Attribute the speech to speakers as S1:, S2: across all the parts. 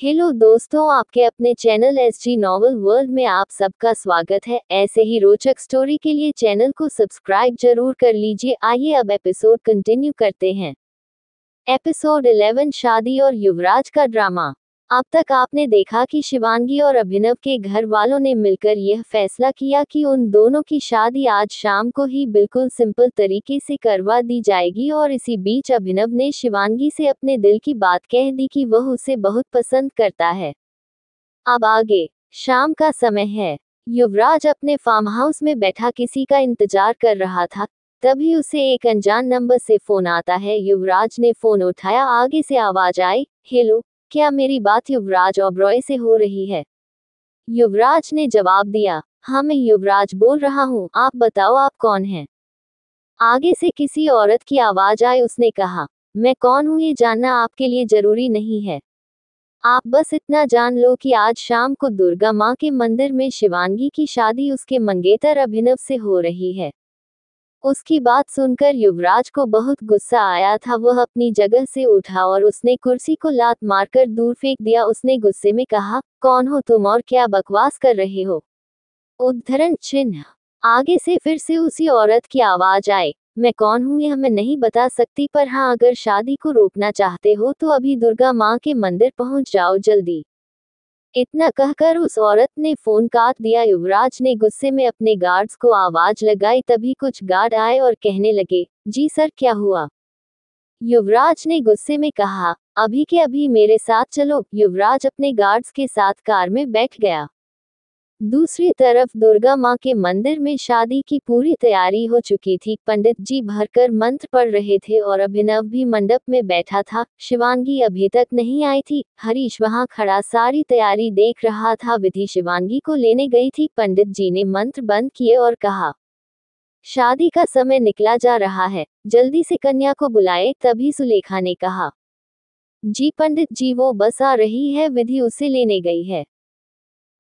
S1: Hello दोस्तों, आपके अपने चैनल एसजी नॉवल वर्ल्ड में आप सबका स्वागत है। ऐसे ही रोचक स्टोरी के लिए चैनल को सब्सक्राइब जरूर कर लीजिए। आइए अब एपिसोड कंटिन्यू करते हैं। एपिसोड 11, शादी और युवराज का ड्रामा। अब तक आपने देखा कि शिवांगी और अभिनव के घर वालों ने मिलकर यह फैसला किया कि उन दोनों की शादी आज शाम को ही बिल्कुल सिंपल तरीके से करवा दी जाएगी। और इसी बीच अभिनव ने शिवांगी से अपने दिल की बात कह दी कि वह उसे बहुत पसंद करता है। अब आगे शाम का समय है। युवराज अपने फार्म हाउस में बैठा किसी का इंतजार कर रहा था। तभी उसे एक अनजान नंबर से फोन आता है। युवराज ने फोन उठाया। आगे से आवाज आई, हेलो, क्या मेरी बात युवराज ओबरॉय से हो रही है? युवराज ने जवाब दिया, हाँ मैं युवराज बोल रहा हूँ, आप बताओ आप कौन हैं? आगे से किसी औरत की आवाज आई। उसने कहा, मैं कौन हूँ ये जानना आपके लिए जरूरी नहीं है। आप बस इतना जान लो कि आज शाम को दुर्गा माँ के मंदिर में शिवांगी की शादी उसके मंगेतर अभिनव से हो रही है। उसकी बात सुनकर युवराज को बहुत गुस्सा आया था। वह अपनी जगह से उठा और उसने कुर्सी को लात मारकर दूर फेंक दिया। उसने गुस्से में कहा, कौन हो तुम और क्या बकवास कर रहे हो? उद्धरण चिन्ह। आगे से फिर से उसी औरत की आवाज आई, मैं कौन हूँ यह मैं नहीं बता सकती, पर हाँ अगर शादी को रोकना चाहते हो तो अभी दुर्गा माँ के मंदिर पहुँच जाओ जल्दी। इतना कहकर उस औरत ने फोन काट दिया। युवराज ने गुस्से में अपने गार्ड्स को आवाज लगाई। तभी कुछ गार्ड आए और कहने लगे, जी सर क्या हुआ? युवराज ने गुस्से में कहा, अभी के अभी मेरे साथ चलो। युवराज अपने गार्ड्स के साथ कार में बैठ गया। दूसरी तरफ दुर्गा माँ के मंदिर में शादी की पूरी तैयारी हो चुकी थी। पंडित जी भरकर मंत्र पढ़ रहे थे और अभिनव भी मंडप में बैठा था। शिवांगी अभी तक नहीं आई थी। हरीश वहां खड़ा सारी तैयारी देख रहा था। विधि शिवांगी को लेने गई थी। पंडित जी ने मंत्र बंद किए और कहा, शादी का समय निकला जा रहा है, जल्दी से कन्या को बुलाए। तभी सुलेखा ने कहा, जी पंडित जी वो बस आ रही है, विधि उसे लेने गई है।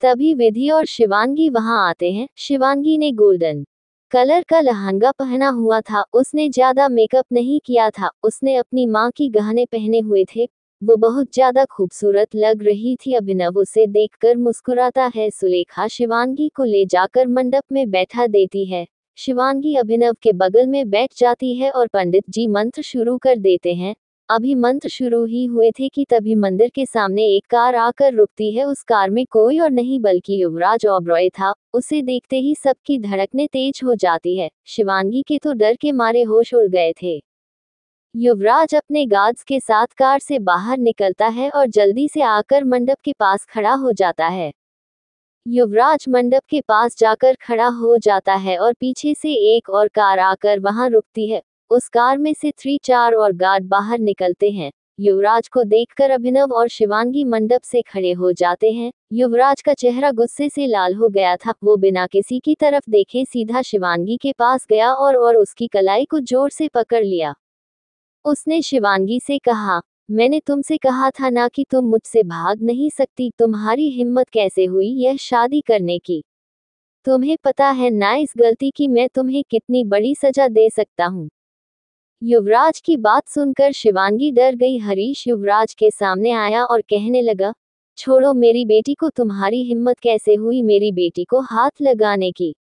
S1: तभी विधि और शिवांगी वहां आते हैं। शिवांगी ने गोल्डन कलर का लहंगा पहना हुआ था। उसने ज्यादा मेकअप नहीं किया था। उसने अपनी माँ की गहने पहने हुए थे। वो बहुत ज्यादा खूबसूरत लग रही थी। अभिनव उसे देखकर मुस्कुराता है। सुलेखा शिवांगी को ले जाकर मंडप में बैठा देती है। शिवांगी अभिनव के बगल में बैठ जाती है और पंडित जी मंत्र शुरू कर देते हैं। अभी मंत्र शुरू ही हुए थे कि तभी मंदिर के सामने एक कार आकर रुकती है। उस कार में कोई और नहीं बल्कि युवराज ओबरॉय था। उसे देखते ही सबकी धड़कनें तेज हो जाती है। शिवांगी के तो डर के मारे होश उड़ गए थे। युवराज अपने गार्ड्स के साथ कार से बाहर निकलता है और जल्दी से आकर मंडप के पास खड़ा हो जाता है। युवराज मंडप के पास जाकर खड़ा हो जाता है और पीछे से एक और कार आकर वहां रुकती है। उस कार में से 3-4 और गार्ड बाहर निकलते हैं। युवराज को देखकर अभिनव और शिवांगी मंडप से खड़े हो जाते हैं। युवराज का चेहरा गुस्से से लाल हो गया था। वो बिना किसी की तरफ देखे सीधा शिवांगी के पास गया और उसकी कलाई को जोर से पकड़ लिया। उसने शिवांगी से कहा, मैंने तुमसे कहा था ना कि तुम मुझसे भाग नहीं सकती। तुम्हारी हिम्मत कैसे हुई यह शादी करने की? तुम्हें पता है ना इस गलती की मैं तुम्हें कितनी बड़ी सजा दे सकता हूँ? युवराज की बात सुनकर शिवांगी डर गई। हरीश युवराज के सामने आया और कहने लगा, छोड़ो मेरी बेटी को, तुम्हारी हिम्मत कैसे हुई मेरी बेटी को हाथ लगाने की?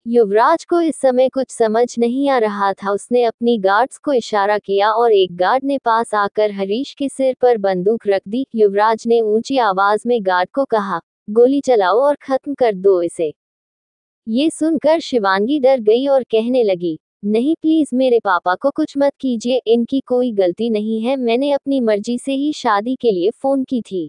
S1: युवराज को इस समय कुछ समझ नहीं आ रहा था। उसने अपनी गार्ड्स को इशारा किया और एक गार्ड ने पास आकर हरीश के सिर पर बंदूक रख दी। युवराज ने ऊंची आवाज में गार्ड को कहा, गोली चलाओ और खत्म कर दो इसे। ये सुनकर शिवांगी डर गई और कहने लगी, नहीं प्लीज मेरे पापा को कुछ मत कीजिए, इनकी कोई गलती नहीं है, मैंने अपनी मर्जी से ही शादी के लिए फोन की थी।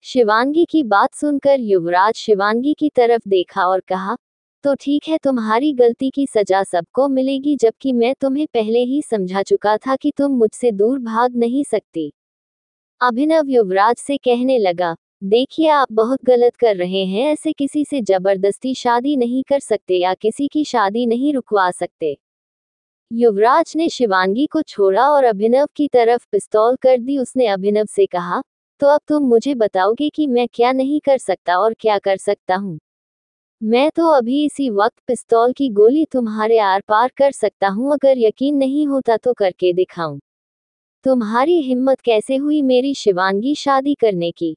S1: शिवांगी की बात सुनकर युवराज शिवांगी की तरफ देखा और कहा, तो ठीक है, तुम्हारी गलती की सजा सबको मिलेगी, जबकि मैं तुम्हें पहले ही समझा चुका था कि तुम मुझसे दूर भाग नहीं सकती। अभिनव युवराज से कहने लगा, देखिए आप बहुत गलत कर रहे हैं, ऐसे किसी से जबरदस्ती शादी नहीं कर सकते या किसी की शादी नहीं रुकवा सकते। युवराज ने शिवांगी को छोड़ा और अभिनव की तरफ पिस्तौल कर दी। उसने अभिनव से कहा, तो अब तुम मुझे बताओगे कि मैं क्या नहीं कर सकता और क्या कर सकता हूँ? मैं तो अभी इसी वक्त पिस्तौल की गोली तुम्हारे आर पार कर सकता हूँ। अगर यकीन नहीं होता तो करके दिखाऊं। तुम्हारी हिम्मत कैसे हुई मेरी शिवांगी शादी करने की।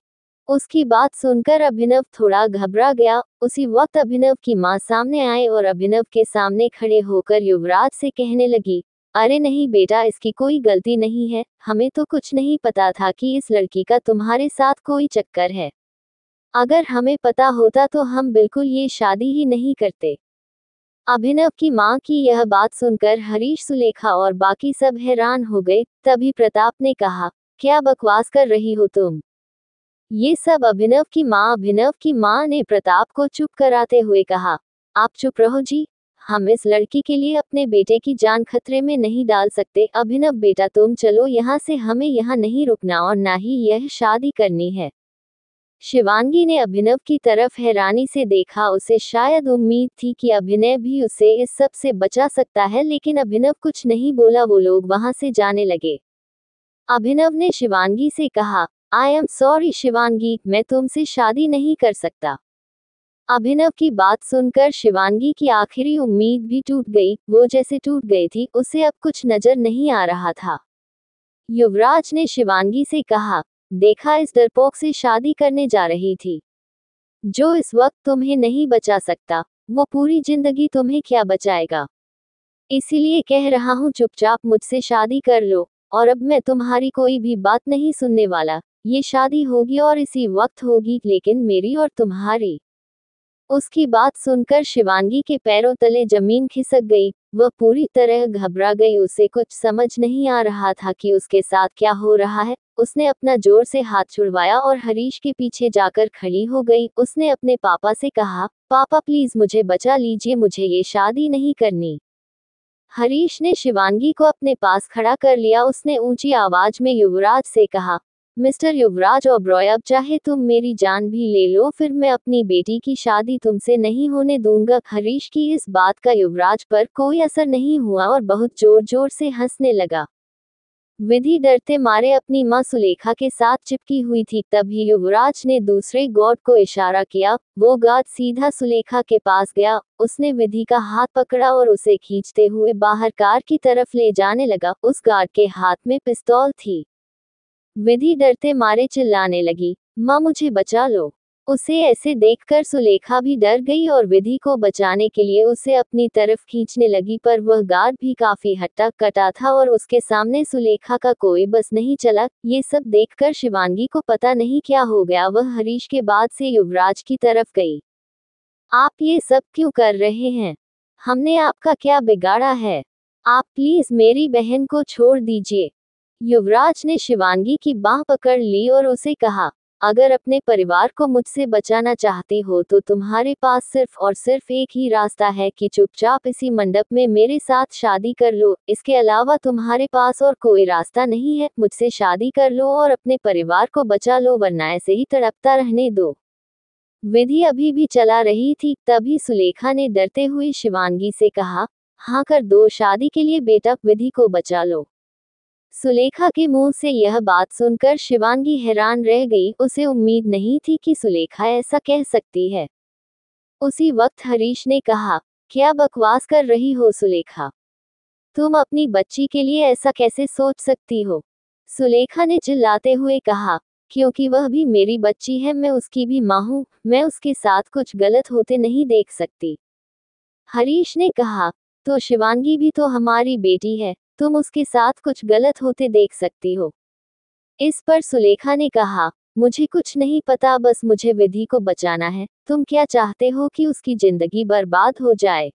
S1: उसकी बात सुनकर अभिनव थोड़ा घबरा गया। उसी वक्त अभिनव की मां सामने आए और अभिनव के सामने खड़े होकर युवराज से कहने लगी, अरे नहीं बेटा, इसकी कोई गलती नहीं है, हमें तो कुछ नहीं पता था कि इस लड़की का तुम्हारे साथ कोई चक्कर है। अगर हमें पता होता तो हम बिल्कुल ये शादी ही नहीं करते। अभिनव की मां की यह बात सुनकर हरीश, सुलेखा और बाकी सब हैरान हो गए। तभी प्रताप ने कहा, क्या बकवास कर रही हो तुम। ये सब अभिनव की मां ने प्रताप को चुप कराते हुए कहा, आप चुप रहो जी, हम इस लड़की के लिए अपने बेटे की जान खतरे में नहीं डाल सकते। अभिनव बेटा, तुम चलो यहाँ से, हमें यहाँ नहीं रुकना और ना ही यह शादी करनी है। शिवांगी ने अभिनव की तरफ हैरानी से देखा। उसे शायद उम्मीद थी कि अभिनव भी उसे इस सब से बचा सकता है, लेकिन अभिनव कुछ नहीं बोला। वो लोग वहां से जाने लगे। अभिनव ने शिवांगी से कहा, आई एम सॉरी शिवांगी, मैं तुमसे शादी नहीं कर सकता। अभिनव की बात सुनकर शिवांगी की आखिरी उम्मीद भी टूट गई। वो जैसे टूट गई थी, उसे अब कुछ नजर नहीं आ रहा था। युवराज ने शिवांगी से कहा, देखा, इस डरपोक से शादी करने जा रही थी, जो इस वक्त तुम्हें नहीं बचा सकता, वो पूरी जिंदगी तुम्हें क्या बचाएगा। इसीलिए कह रहा हूँ, चुपचाप मुझसे शादी कर लो, और अब मैं तुम्हारी कोई भी बात नहीं सुनने वाला। ये शादी होगी और इसी वक्त होगी, लेकिन मेरी और तुम्हारी। उसकी बात सुनकर शिवांगी के पैरों तले जमीन खिसक गई। वह पूरी तरह घबरा गई। उसे कुछ समझ नहीं आ रहा था कि उसके साथ क्या हो रहा है। उसने अपना जोर से हाथ छुड़वाया और हरीश के पीछे जाकर खड़ी हो गई। उसने अपने पापा से कहा, पापा प्लीज मुझे बचा लीजिए, मुझे ये शादी नहीं करनी। हरीश ने शिवांगी को अपने पास खड़ा कर लिया। उसने ऊंची आवाज में युवराज से कहा, मिस्टर युवराज ओबरॉय, अब चाहे तुम मेरी जान भी ले लो, फिर मैं अपनी बेटी की शादी तुमसे नहीं होने दूंगा। हरीश की इस बात का युवराज पर कोई असर नहीं हुआ और बहुत जोर जोर से हंसने लगा। विधि डरते मारे अपनी मां सुलेखा के साथ चिपकी हुई थी। तभी युवराज ने दूसरे गार्ड को इशारा किया। वो गार्ड सीधा सुलेखा के पास गया। उसने विधि का हाथ पकड़ा और उसे खींचते हुए बाहर कार की तरफ ले जाने लगा। उस गार्ड के हाथ में पिस्तौल थी। विधि डरते मारे चिल्लाने लगी, मां मुझे बचा लो। उसे ऐसे देखकर सुलेखा भी डर गई और विधि को बचाने के लिए उसे अपनी तरफ खींचने लगी, पर वह गार्ड भी काफी हट्टा कटा था और उसके सामने सुलेखा का कोई बस नहीं चला। ये सब देखकर शिवांगी को पता नहीं क्या हो गया। वह हरीश के बाद से युवराज की तरफ गई। आप ये सब क्यों कर रहे हैं? हमने आपका क्या बिगाड़ा है? आप प्लीज मेरी बहन को छोड़ दीजिए। युवराज ने शिवांगी की बाह पकड़ ली और उसे कहा, अगर अपने परिवार को मुझसे बचाना चाहती हो तो तुम्हारे पास सिर्फ और सिर्फ एक ही रास्ता है कि चुपचाप इसी मंडप में मेरे साथ शादी कर लो। इसके अलावा तुम्हारे पास और कोई रास्ता नहीं है। मुझसे शादी कर लो और अपने परिवार को बचा लो, वरना ऐसे ही तड़पता रहने दो। विधि अभी भी चला रही थी। तभी सुलेखा ने डरते हुए शिवांगी से कहा, हाँ कर दो शादी के लिए बेटा, विधि को बचा लो। सुलेखा के मुंह से यह बात सुनकर शिवांगी हैरान रह गई। उसे उम्मीद नहीं थी कि सुलेखा ऐसा कह सकती है। उसी वक्त हरीश ने कहा, क्या बकवास कर रही हो सुलेखा? तुम अपनी बच्ची के लिए ऐसा कैसे सोच सकती हो? सुलेखा ने चिल्लाते हुए कहा, क्योंकि वह भी मेरी बच्ची है, मैं उसकी भी मां हूं, मैं उसके साथ कुछ गलत होते नहीं देख सकती। हरीश ने कहा, तो शिवांगी भी तो हमारी बेटी है, तुम उसके साथ कुछ गलत होते देख सकती हो? इस पर सुलेखा ने कहा, मुझे कुछ नहीं पता, बस मुझे विधि को बचाना है। तुम क्या चाहते हो कि उसकी जिंदगी बर्बाद हो जाए?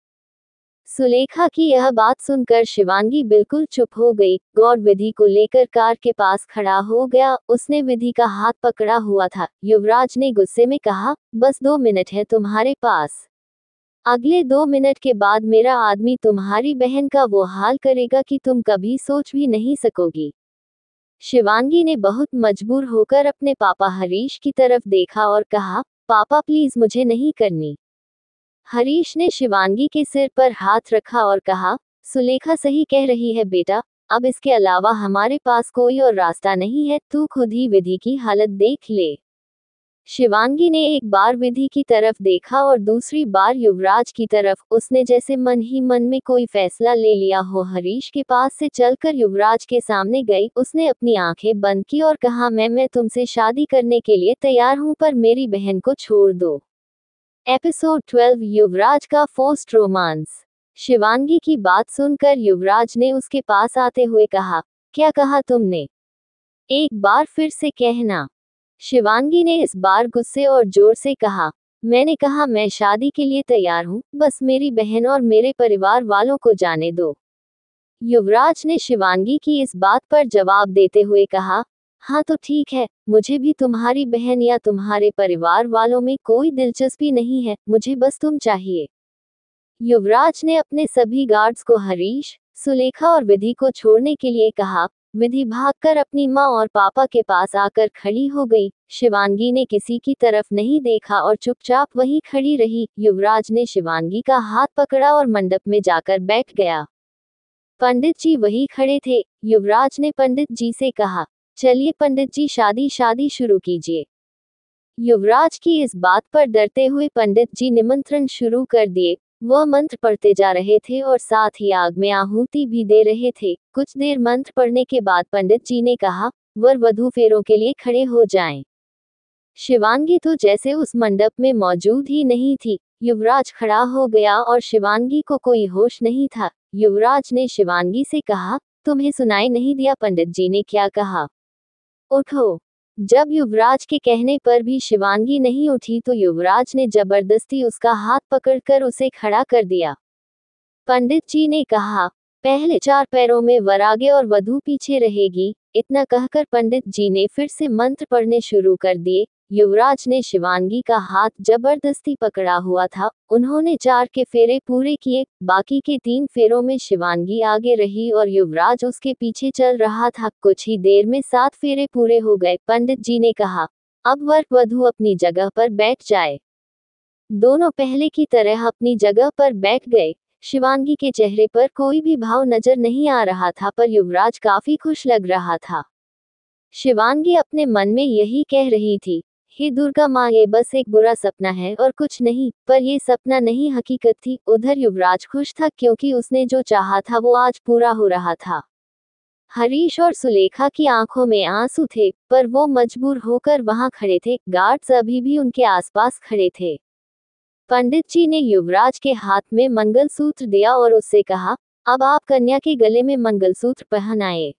S1: सुलेखा की यह बात सुनकर शिवांगी बिल्कुल चुप हो गई। गौर विधि को लेकर कार के पास खड़ा हो गया। उसने विधि का हाथ पकड़ा हुआ था। युवराज ने गुस्से में कहा, बस 2 मिनट है तुम्हारे पास। अगले 2 मिनट के बाद मेरा आदमी तुम्हारी बहन का वो हाल करेगा कि तुम कभी सोच भी नहीं सकोगी। शिवांगी ने बहुत मजबूर होकर अपने पापा हरीश की तरफ देखा और कहा, पापा प्लीज मुझे नहीं करनी। हरीश ने शिवांगी के सिर पर हाथ रखा और कहा, सुलेखा सही कह रही है बेटा, अब इसके अलावा हमारे पास कोई और रास्ता नहीं है। तू खुद ही विधि की हालत देख ले। शिवांगी ने एक बार विधि की तरफ देखा और दूसरी बार युवराज की तरफ। उसने जैसे मन ही मन में कोई फैसला ले लिया हो। हरीश के पास से चलकर युवराज के सामने गई। उसने अपनी आंखें बंद की और कहा, मैं तुमसे शादी करने के लिए तैयार हूं, पर मेरी बहन को छोड़ दो। एपिसोड 12, युवराज का फोर्स्ड रोमांस। शिवांगी की बात सुनकर युवराज ने उसके पास आते हुए कहा, क्या कहा तुमने? एक बार फिर से कहना। शिवांगी ने इस बार गुस्से और जोर से कहा, मैंने कहा मैं शादी के लिए तैयार हूं, बस मेरी बहन और मेरे परिवार वालों को जाने दो। युवराज ने शिवांगी की इस बात पर जवाब देते हुए कहा, हाँ तो ठीक है, मुझे भी तुम्हारी बहन या तुम्हारे परिवार वालों में कोई दिलचस्पी नहीं है, मुझे बस तुम चाहिए। युवराज ने अपने सभी गार्ड्स को हरीश, सुलेखा और विधि को छोड़ने के लिए कहा। विधि भागकर अपनी माँ और पापा के पास आकर खड़ी हो गई। शिवांगी ने किसी की तरफ नहीं देखा और चुपचाप वहीं खड़ी रही। युवराज ने शिवांगी का हाथ पकड़ा और मंडप में जाकर बैठ गया। पंडित जी वहीं खड़े थे। युवराज ने पंडित जी से कहा, चलिए पंडित जी, शादी शुरू कीजिए। युवराज की इस बात पर डरते हुए पंडित जी निमंत्रण शुरू कर दिए। वह मंत्र पढ़ते जा रहे थे और साथ ही आग में आहुति भी दे रहे थे। कुछ देर मंत्र पढ़ने के बाद पंडित जी ने कहा, वर वधू फेरों के लिए खड़े हो जाएं। शिवांगी तो जैसे उस मंडप में मौजूद ही नहीं थी। युवराज खड़ा हो गया और शिवांगी को कोई होश नहीं था। युवराज ने शिवांगी से कहा, तुम्हें सुनाई नहीं दिया पंडित जी ने क्या कहा? उठो। जब युवराज के कहने पर भी शिवांगी नहीं उठी तो युवराज ने जबरदस्ती उसका हाथ पकड़कर उसे खड़ा कर दिया। पंडित जी ने कहा, पहले 4 पैरों में वर आगे और वधू पीछे रहेगी। इतना कहकर पंडित जी ने फिर से मंत्र पढ़ने शुरू कर दिए। युवराज ने शिवांगी का हाथ जबरदस्ती पकड़ा हुआ था। उन्होंने 4 के फेरे पूरे किए। बाकी के 3 फेरों में शिवांगी आगे रही और युवराज उसके पीछे चल रहा था। कुछ ही देर में 7 फेरे पूरे हो गए। पंडित जी ने कहा, अब वर वधू अपनी जगह पर बैठ जाए। दोनों पहले की तरह अपनी जगह पर बैठ गए। शिवांगी के चेहरे पर कोई भी भाव नजर नहीं आ रहा था, पर युवराज काफी खुश लग रहा था। शिवांगी अपने मन में यही कह रही थी, हे दुर्गा माँ, ये बस एक बुरा सपना है और कुछ नहीं। पर ये सपना नहीं, हकीकत थी। उधर युवराज खुश था क्योंकि उसने जो चाहा था वो आज पूरा हो रहा था। हरीश और सुलेखा की आंखों में आंसू थे, पर वो मजबूर होकर वहां खड़े थे। गार्ड्स अभी भी उनके आसपास खड़े थे। पंडित जी ने युवराज के हाथ में मंगलसूत्र दिया और उससे कहा, अब आप कन्या के गले में मंगलसूत्र पहनाए।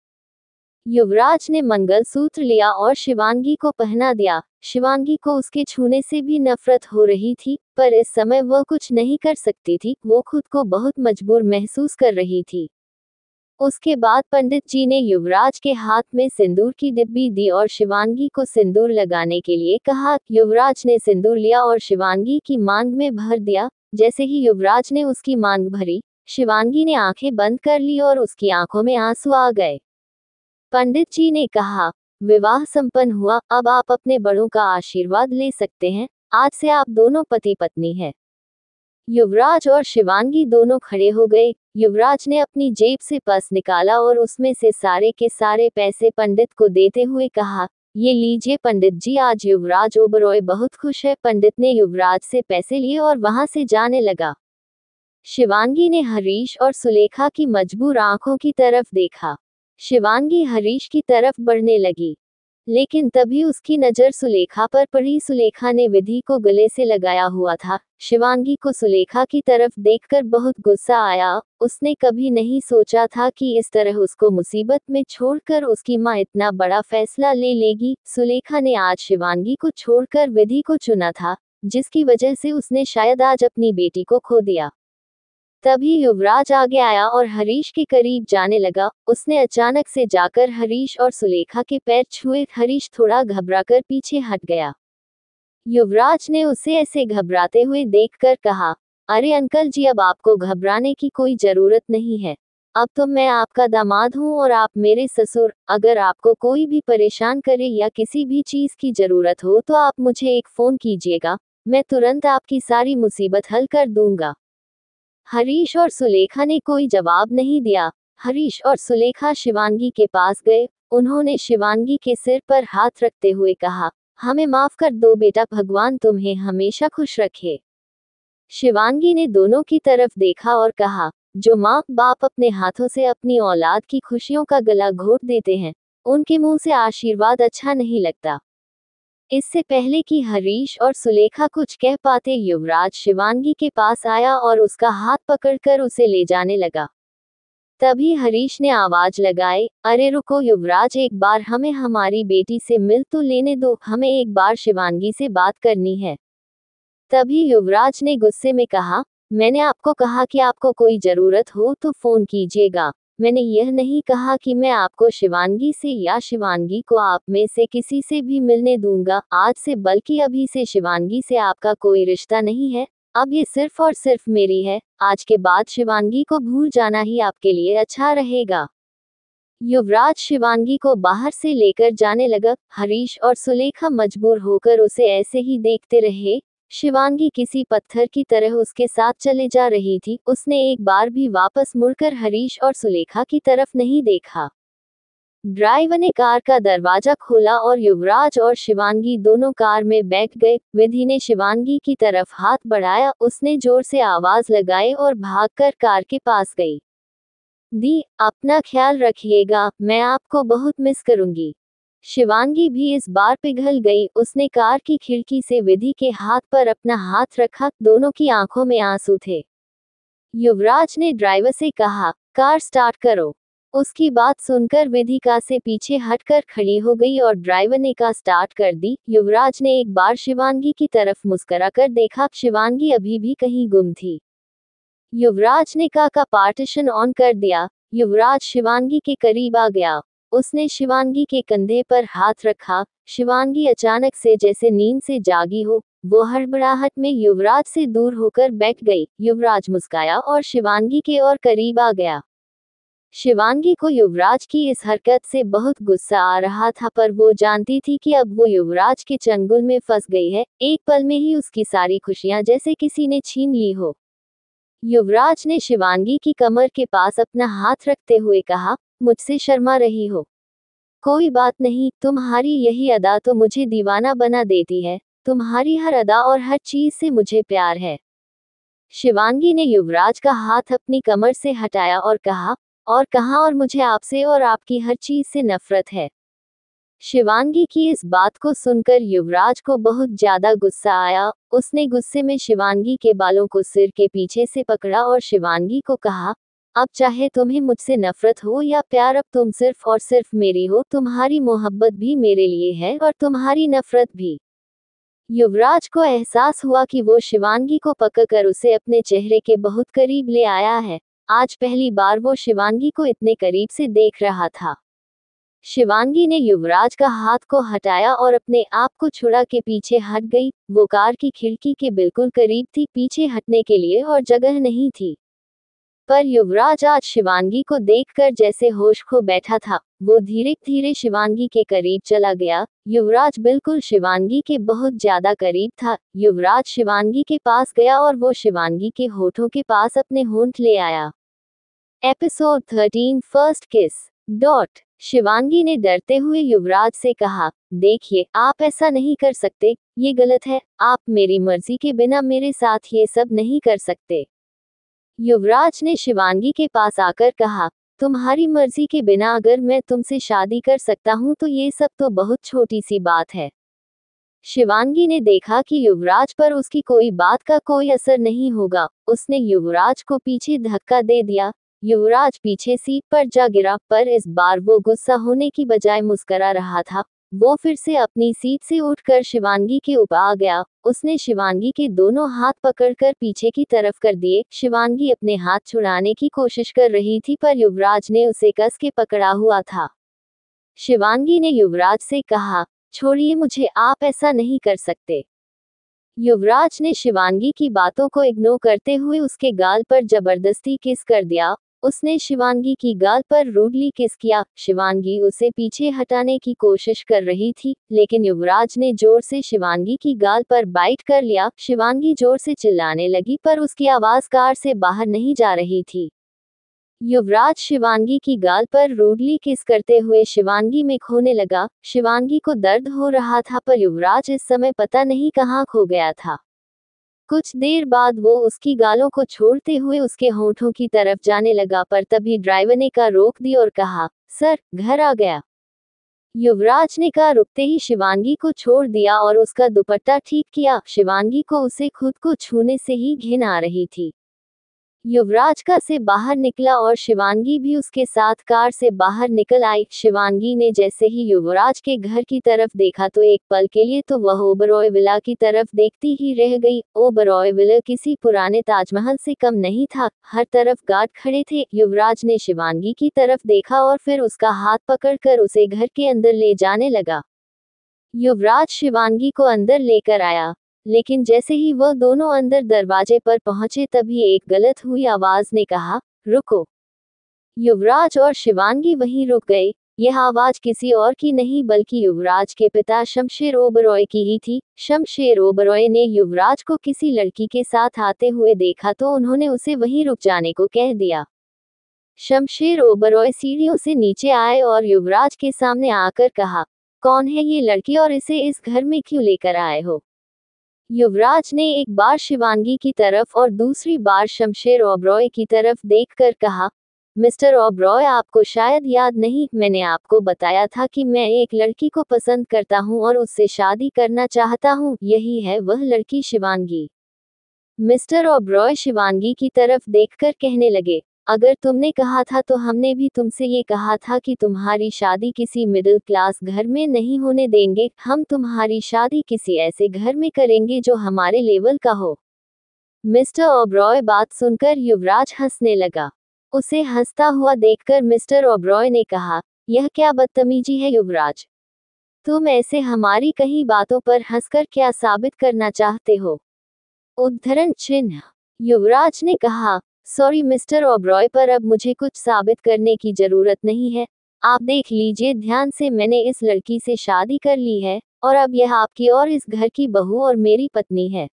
S1: युवराज ने मंगलसूत्र लिया और शिवांगी को पहना दिया। शिवांगी को उसके छूने से भी नफरत हो रही थी, पर इस समय वह कुछ नहीं कर सकती थी। वो खुद को बहुत मजबूर महसूस कर रही थी। उसके बाद पंडित जी ने युवराज के हाथ में सिंदूर की डिब्बी दी और शिवांगी को सिंदूर लगाने के लिए कहा। युवराज ने सिंदूर लिया और शिवांगी की मांग में भर दिया। जैसे ही युवराज ने उसकी मांग भरी, शिवांगी ने आंखें बंद कर ली और उसकी आंखों में आंसू आ गए। पंडित जी ने कहा, विवाह संपन्न हुआ, अब आप अपने बड़ों का आशीर्वाद ले सकते हैं। आज से आप दोनों पति पत्नी हैं। युवराज और शिवांगी दोनों खड़े हो गए। युवराज ने अपनी जेब से पर्स निकाला और उसमें से सारे के सारे पैसे पंडित को देते हुए कहा, ये लीजिए पंडित जी। आज युवराज ओबरॉय बहुत खुश है। पंडित ने युवराज से पैसे लिए और वहां से जाने लगा। शिवांगी ने हरीश और सुलेखा की मजबूर आंखों की तरफ देखा। शिवांगी हरीश की तरफ बढ़ने लगी, लेकिन तभी उसकी नजर सुलेखा पर पड़ी। सुलेखा ने विधि को गले से लगाया हुआ था। शिवांगी को सुलेखा की तरफ देखकर बहुत गुस्सा आया। उसने कभी नहीं सोचा था कि इस तरह उसको मुसीबत में छोड़कर उसकी माँ इतना बड़ा फैसला ले लेगी। सुलेखा ने आज शिवांगी को छोड़कर विधि को चुना था, जिसकी वजह से उसने शायद आज अपनी बेटी को खो दिया। तभी युवराज आगे आया और हरीश के करीब जाने लगा। उसने अचानक से जाकर हरीश और सुलेखा के पैर छुए। हरीश थोड़ा घबराकर पीछे हट गया। युवराज ने उसे ऐसे घबराते हुए देखकर कहा, अरे अंकल जी, अब आपको घबराने की कोई जरूरत नहीं है। अब तो मैं आपका दामाद हूँ और आप मेरे ससुर। अगर आपको कोई भी परेशान करे या किसी भी चीज की जरूरत हो तो आप मुझे एक फोन कीजिएगा, मैं तुरंत आपकी सारी मुसीबत हल कर दूंगा। हरीश और सुलेखा ने कोई जवाब नहीं दिया। हरीश और सुलेखा शिवांगी के पास गए। उन्होंने शिवांगी के सिर पर हाथ रखते हुए कहा, हमें माफ कर दो बेटा, भगवान तुम्हें हमेशा खुश रखे। शिवांगी ने दोनों की तरफ देखा और कहा, जो माँ बाप अपने हाथों से अपनी औलाद की खुशियों का गला घोट देते हैं, उनके मुंह से आशीर्वाद अच्छा नहीं लगता। इससे पहले कि हरीश और सुलेखा कुछ कह पाते, युवराज शिवांगी के पास आया और उसका हाथ पकड़कर उसे ले जाने लगा। तभी हरीश ने आवाज लगाई, अरे रुको युवराज, एक बार हमें हमारी बेटी से मिल तो लेने दो, हमें एक बार शिवांगी से बात करनी है। तभी युवराज ने गुस्से में कहा, मैंने आपको कहा कि आपको कोई जरूरत हो तो फोन कीजिएगा। मैंने यह नहीं कहा कि मैं आपको शिवांगी से या शिवांगी को आप में से किसी से भी मिलने दूंगा आज से, बल्कि अभी से शिवांगी से आपका कोई रिश्ता नहीं है। अब ये सिर्फ और सिर्फ मेरी है। आज के बाद शिवांगी को भूल जाना ही आपके लिए अच्छा रहेगा। युवराज शिवांगी को बाहर से लेकर जाने लगा। हरीश और सुलेखा मजबूर होकर उसे ऐसे ही देखते रहे। शिवांगी किसी पत्थर की तरह उसके साथ चले जा रही थी। उसने एक बार भी वापस मुड़कर हरीश और सुलेखा की तरफ नहीं देखा। ड्राइवर ने कार का दरवाजा खोला और युवराज और शिवांगी दोनों कार में बैठ गए। विधि ने शिवांगी की तरफ हाथ बढ़ाया, उसने जोर से आवाज लगाई और भागकर कार के पास गई। दी, अपना ख्याल रखिएगा, मैं आपको बहुत मिस करूंगी। शिवांगी भी इस बार पिघल गई। उसने कार की खिड़की से विधि के हाथ पर अपना हाथ रखा, दोनों की आंखों में आंसू थे। युवराज ने ड्राइवर से कहा, कार स्टार्ट करो। उसकी बात सुनकर विधि कार से पीछे हटकर खड़ी हो गई और ड्राइवर ने कार स्टार्ट कर दी। युवराज ने एक बार शिवांगी की तरफ मुस्कुराकर देखा। शिवांगी अभी भी कहीं गुम थी। युवराज ने कार का पार्टीशन ऑन कर दिया। युवराज शिवांगी के करीब आ गया। उसने शिवांगी के कंधे पर हाथ रखा। शिवांगी अचानक से जैसे नींद से जागी हो, वो हड़बड़ाहट में युवराज से दूर होकर बैठ गई। युवराज मुस्काया और शिवांगी के और करीब आ गया। शिवांगी को युवराज की इस हरकत से बहुत गुस्सा आ रहा था, पर वो जानती थी कि अब वो युवराज के चंगुल में फंस गई है। एक पल में ही उसकी सारी खुशियां जैसे किसी ने छीन ली हो। युवराज ने शिवांगी की कमर के पास अपना हाथ रखते हुए कहा, मुझसे शर्मा रही हो? कोई बात नहीं, तुम्हारी यही अदा तो मुझे दीवाना बना देती है। तुम्हारी हर अदा और हर चीज से मुझे प्यार है। शिवांगी ने युवराज का हाथ अपनी कमर से हटाया और कहा, और कहा, और मुझे आपसे और आपकी हर चीज से नफरत है। शिवांगी की इस बात को सुनकर युवराज को बहुत ज्यादा गुस्सा आया। उसने गुस्से में शिवांगी के बालों को सिर के पीछे से पकड़ा और शिवांगी को कहा, अब चाहे तुम्हें मुझसे नफरत हो या प्यार, अब तुम सिर्फ और सिर्फ मेरी हो। तुम्हारी मोहब्बत भी मेरे लिए है और तुम्हारी नफरत भी। युवराज को एहसास हुआ कि वो शिवांगी को पकड़कर उसे अपने चेहरे के बहुत करीब ले आया है। आज पहली बार वो शिवांगी को इतने करीब से देख रहा था। शिवांगी ने युवराज का हाथ को हटाया और अपने आप को छुड़ा के पीछे हट गई। वो कार की खिड़की के बिल्कुल करीब थी, पीछे हटने के लिए और जगह नहीं थी। पर युवराज आज शिवांगी को देखकर जैसे होश खो बैठा था। वो धीरे धीरे शिवांगी के करीब चला गया। युवराज बिल्कुल शिवांगी के बहुत ज्यादा करीब था। युवराज शिवांगी के पास गया और वो शिवांगी के होठों के पास अपने होंठ ले आया। एपिसोड 13 फर्स्ट किस। शिवांगी ने डरते हुए युवराज से कहा, देखिए, आप ऐसा नहीं कर सकते, ये गलत है। आप मेरी मर्जी के बिना मेरे साथ ये सब नहीं कर सकते। युवराज ने शिवांगी के पास आकर कहा, तुम्हारी मर्जी के बिना अगर मैं तुमसे शादी कर सकता हूँ तो ये सब तो बहुत छोटी सी बात है। शिवांगी ने देखा कि युवराज पर उसकी कोई बात का कोई असर नहीं होगा। उसने युवराज को पीछे धक्का दे दिया। युवराज पीछे सीट पर जा गिरा, पर इस बार वो गुस्सा होने की बजाय मुस्कुरा रहा था। वो फिर से अपनी सीट से उठकर शिवांगी के ऊपर आ गया। उसने शिवांगी के दोनों हाथ पकड़कर पीछे की तरफ कर दिए। शिवांगी अपने हाथ छुड़ाने की कोशिश कर रही थी, पर युवराज ने उसे कस के पकड़ा हुआ था। शिवांगी ने युवराज से कहा, छोड़िए मुझे, आप ऐसा नहीं कर सकते। युवराज ने शिवांगी की बातों को इग्नोर करते हुए उसके गाल पर जबरदस्ती किस कर दिया। उसने शिवांगी की गाल पर रूडली किस किया। शिवांगी उसे पीछे हटाने की कोशिश कर रही थी, लेकिन युवराज ने जोर से शिवांगी की गाल पर बाइट कर लिया। शिवांगी जोर से चिल्लाने लगी, पर उसकी आवाज कार से बाहर नहीं जा रही थी। युवराज शिवांगी की गाल पर रूडली किस करते हुए शिवांगी में खोने लगा। शिवांगी को दर्द हो रहा था पर युवराज इस समय पता नहीं कहाँ खो गया था। कुछ देर बाद वो उसकी गालों को छोड़ते हुए उसके होठों की तरफ जाने लगा पर तभी ड्राइवर ने कार रोक दी और कहा, सर, घर आ गया। युवराज ने कार रुकते ही शिवांगी को छोड़ दिया और उसका दुपट्टा ठीक किया। शिवांगी को उसे खुद को छूने से ही घिन आ रही थी। युवराज कार से बाहर निकला और शिवांगी भी उसके साथ कार से बाहर निकल आई। शिवांगी ने जैसे ही युवराज के घर की तरफ देखा तो एक पल के लिए तो वह ओबरॉय विला की तरफ देखती ही रह गई। ओबरॉय विला किसी पुराने ताजमहल से कम नहीं था। हर तरफ गार्ड खड़े थे। युवराज ने शिवांगी की तरफ देखा और फिर उसका हाथ पकड़कर उसे घर के अंदर ले जाने लगा। युवराज शिवांगी को अंदर लेकर आया, लेकिन जैसे ही वह दोनों अंदर दरवाजे पर पहुंचे तभी एक गलत हुई आवाज ने कहा, रुको। युवराज और शिवांगी वहीं रुक गए। यह आवाज किसी और की नहीं बल्कि युवराज के पिता शमशेर ओबरॉय की ही थी। शमशेर ओबरॉय ने युवराज को किसी लड़की के साथ आते हुए देखा तो उन्होंने उसे वहीं रुक जाने को कह दिया। शमशेर ओबरॉय सीढ़ियों से नीचे आए और युवराज के सामने आकर कहा, कौन है ये लड़की और इसे इस घर में क्यों लेकर आए हो? युवराज ने एक बार शिवांगी की तरफ और दूसरी बार शमशेर ओबरॉय की तरफ देखकर कहा, मिस्टर ओबरॉय, आपको शायद याद नहीं, मैंने आपको बताया था कि मैं एक लड़की को पसंद करता हूं और उससे शादी करना चाहता हूं। यही है वह लड़की शिवांगी। मिस्टर ओबरॉय शिवांगी की तरफ देखकर कहने लगे, अगर तुमने कहा था तो हमने भी तुमसे ये कहा था कि तुम्हारी शादी किसी मिडिल क्लास घर में नहीं होने देंगे। हम तुम्हारी शादी किसी ऐसे घर में करेंगे जो हमारे लेवल का हो। मिस्टर ओबरॉय बात सुनकर युवराज हंसने लगा। उसे हंसता हुआ देखकर मिस्टर ओबरॉय ने कहा, यह क्या बदतमीजी है युवराज? तुम ऐसे हमारी कही बातों पर हंसकर क्या साबित करना चाहते हो? उद्धरण चिन्ह। युवराज ने कहा, सॉरी मिस्टर ओबरॉय, पर अब मुझे कुछ साबित करने की जरूरत नहीं है। आप देख लीजिए ध्यान से, मैंने इस लड़की से शादी कर ली है और अब यह आपकी और इस घर की बहू और मेरी पत्नी है।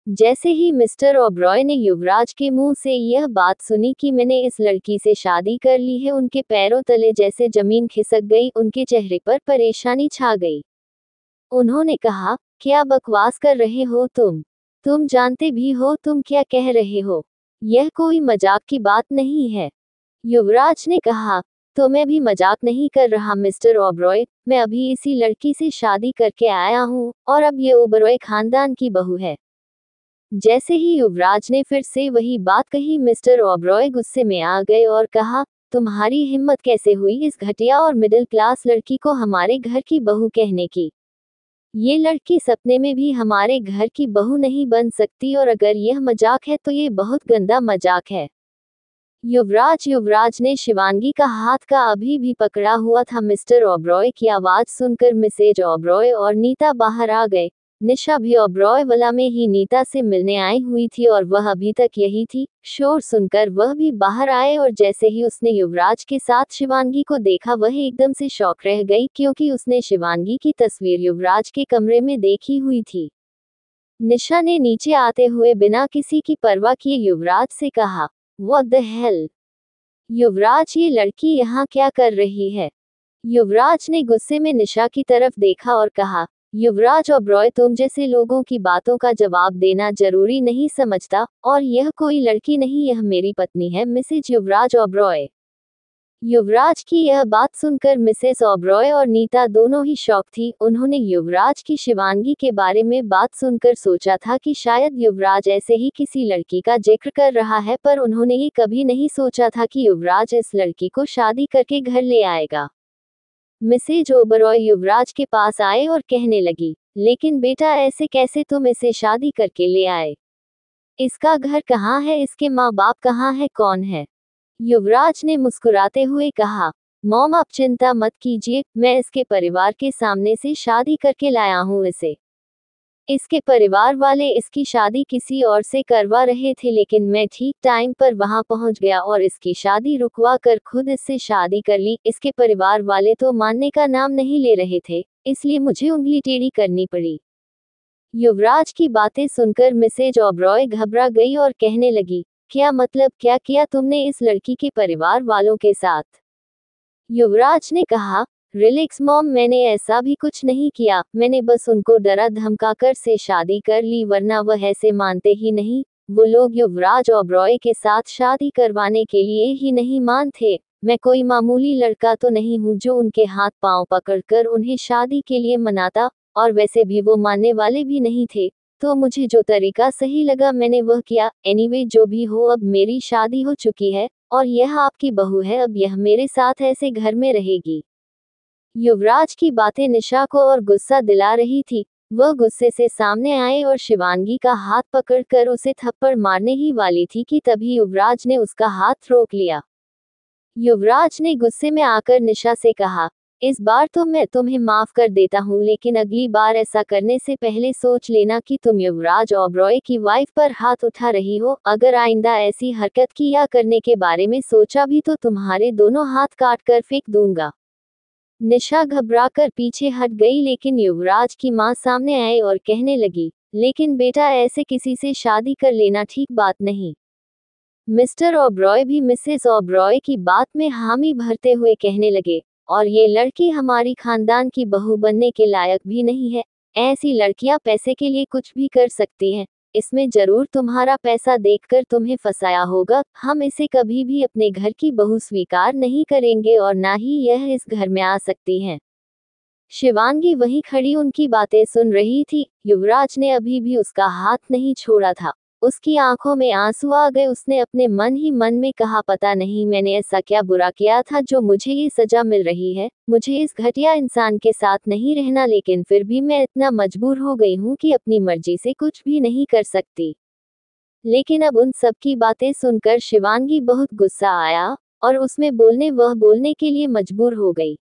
S1: जैसे ही मिस्टर ओबरॉय ने युवराज के मुंह से यह बात सुनी कि मैंने इस लड़की से शादी कर ली है, उनके पैरों तले जैसे जमीन खिसक गई। उनके चेहरे पर परेशानी छा गई। उन्होंने कहा, क्या बकवास कर रहे हो तुम? तुम जानते भी हो तुम क्या कह रहे हो? यह कोई मजाक की बात नहीं है। युवराज ने कहा, तो मैं भी मजाक नहीं कर रहा मिस्टर ओबरॉय, मैं अभी इसी लड़की से शादी करके आया हूँ और अब ये ओबरॉय खानदान की बहू है। जैसे ही युवराज ने फिर से वही बात कही, मिस्टर ओबरॉय गुस्से में आ गए और कहा, तुम्हारी हिम्मत कैसे हुई इस घटिया और मिडिल क्लास लड़की को हमारे घर की बहू कहने की? ये लड़की सपने में भी हमारे घर की बहू नहीं बन सकती और अगर यह मजाक है तो ये बहुत गंदा मजाक है। युवराज ने शिवांगी का हाथ का अभी भी पकड़ा हुआ था। मिस्टर ओबरॉय की आवाज सुनकर मिसेज ओबरॉय और नीता बाहर आ गए। निशा भी ओबरॉय वाला में ही नीता से मिलने आई हुई थी और वह अभी तक यही थी। शोर सुनकर वह भी बाहर आए और जैसे ही उसने युवराज के साथ शिवांगी को देखा वह एकदम से शॉक रह गई, क्योंकि उसने शिवांगी की तस्वीर युवराज के कमरे में देखी हुई थी। निशा ने नीचे आते हुए बिना किसी की परवाह किए युवराज से कहा, What the hell? युवराज, ये लड़की यहाँ क्या कर रही है? युवराज ने गुस्से में निशा की तरफ देखा और कहा, युवराज ओबरॉय, तुम जैसे लोगों की बातों का जवाब देना जरूरी नहीं समझता, और यह कोई लड़की नहीं, यह मेरी पत्नी है, मिसेज युवराज ओबरॉय। युवराज की यह बात सुनकर मिसेस ओबरॉय और नीता दोनों ही शॉक थी। उन्होंने युवराज की शिवांगी के बारे में बात सुनकर सोचा था कि शायद युवराज ऐसे ही किसी लड़की का जिक्र कर रहा है, पर उन्होंने ये कभी नहीं सोचा था कि युवराज इस लड़की को शादी करके घर ले आएगा। मिसेज ओबरॉय युवराज के पास आए और कहने लगी, लेकिन बेटा ऐसे कैसे, तुम इसे शादी करके ले आए? इसका घर कहाँ है? इसके माँ बाप कहाँ है? कौन है? युवराज ने मुस्कुराते हुए कहा, मॉम आप चिंता मत कीजिए, मैं इसके परिवार के सामने से शादी करके लाया हूँ इसे। इसके परिवार वाले इसकी शादी किसी और से करवा रहे थे, लेकिन मैं ठीक टाइम पर वहां पहुंच गया और इसकी शादी रुकवा कर खुद इससे शादी कर ली। इसके परिवार वाले तो मानने का नाम नहीं ले रहे थे, इसलिए मुझे उंगली टेढ़ी करनी पड़ी। युवराज की बातें सुनकर मिसेज ओबरॉय घबरा गई और कहने लगी, क्या मतलब, क्या किया तुमने इस लड़की के परिवार वालों के साथ? युवराज ने कहा, रिलैक्स मॉम, मैंने ऐसा भी कुछ नहीं किया, मैंने बस उनको डरा धमकाकर से शादी कर ली, वरना वह ऐसे मानते ही नहीं। वो लोग युवराज ओबरॉय के साथ शादी करवाने के लिए ही नहीं मान थे। मैं कोई मामूली लड़का तो नहीं हूँ जो उनके हाथ पांव पकड़कर उन्हें शादी के लिए मनाता, और वैसे भी वो मानने वाले भी नहीं थे। तो मुझे जो तरीका सही लगा मैंने वह किया। एनीवे, जो भी हो, अब मेरी शादी हो चुकी है और यह आपकी बहू है, अब यह मेरे साथ ऐसे घर में रहेगी। युवराज की बातें निशा को और गुस्सा दिला रही थी। वह गुस्से से सामने आए और शिवांगी का हाथ पकड़कर उसे थप्पड़ मारने ही वाली थी कि तभी युवराज ने उसका हाथ रोक लिया। युवराज ने गुस्से में आकर निशा से कहा, इस बार तो मैं तुम्हें माफ कर देता हूँ, लेकिन अगली बार ऐसा करने से पहले सोच लेना कि तुम युवराज ओबरॉय की वाइफ पर हाथ उठा रही हो। अगर आइंदा ऐसी हरकत की या करने के बारे में सोचा भी तो तुम्हारे दोनों हाथ काट कर फेंक दूंगा। निशा घबराकर पीछे हट गई, लेकिन युवराज की मां सामने आए और कहने लगी, लेकिन बेटा, ऐसे किसी से शादी कर लेना ठीक बात नहीं। मिस्टर ओबरॉय भी मिसेस ओबरॉय की बात में हामी भरते हुए कहने लगे, और ये लड़की हमारी खानदान की बहू बनने के लायक भी नहीं है। ऐसी लड़कियां पैसे के लिए कुछ भी कर सकती हैं। इसमें जरूर तुम्हारा पैसा देखकर तुम्हें फंसाया होगा। हम इसे कभी भी अपने घर की बहू स्वीकार नहीं करेंगे और ना ही यह इस घर में आ सकती हैं। शिवांगी वहीं खड़ी उनकी बातें सुन रही थी। युवराज ने अभी भी उसका हाथ नहीं छोड़ा था। उसकी आंखों में आंसू आ गए। उसने अपने मन ही मन में कहा, पता नहीं मैंने ऐसा क्या बुरा किया था जो मुझे ये सजा मिल रही है। मुझे इस घटिया इंसान के साथ नहीं रहना, लेकिन फिर भी मैं इतना मजबूर हो गई हूँ कि अपनी मर्जी से कुछ भी नहीं कर सकती। लेकिन अब उन सब की बातें सुनकर शिवांगी बहुत गुस्सा आया और उसमें वह बोलने के लिए मजबूर हो गई।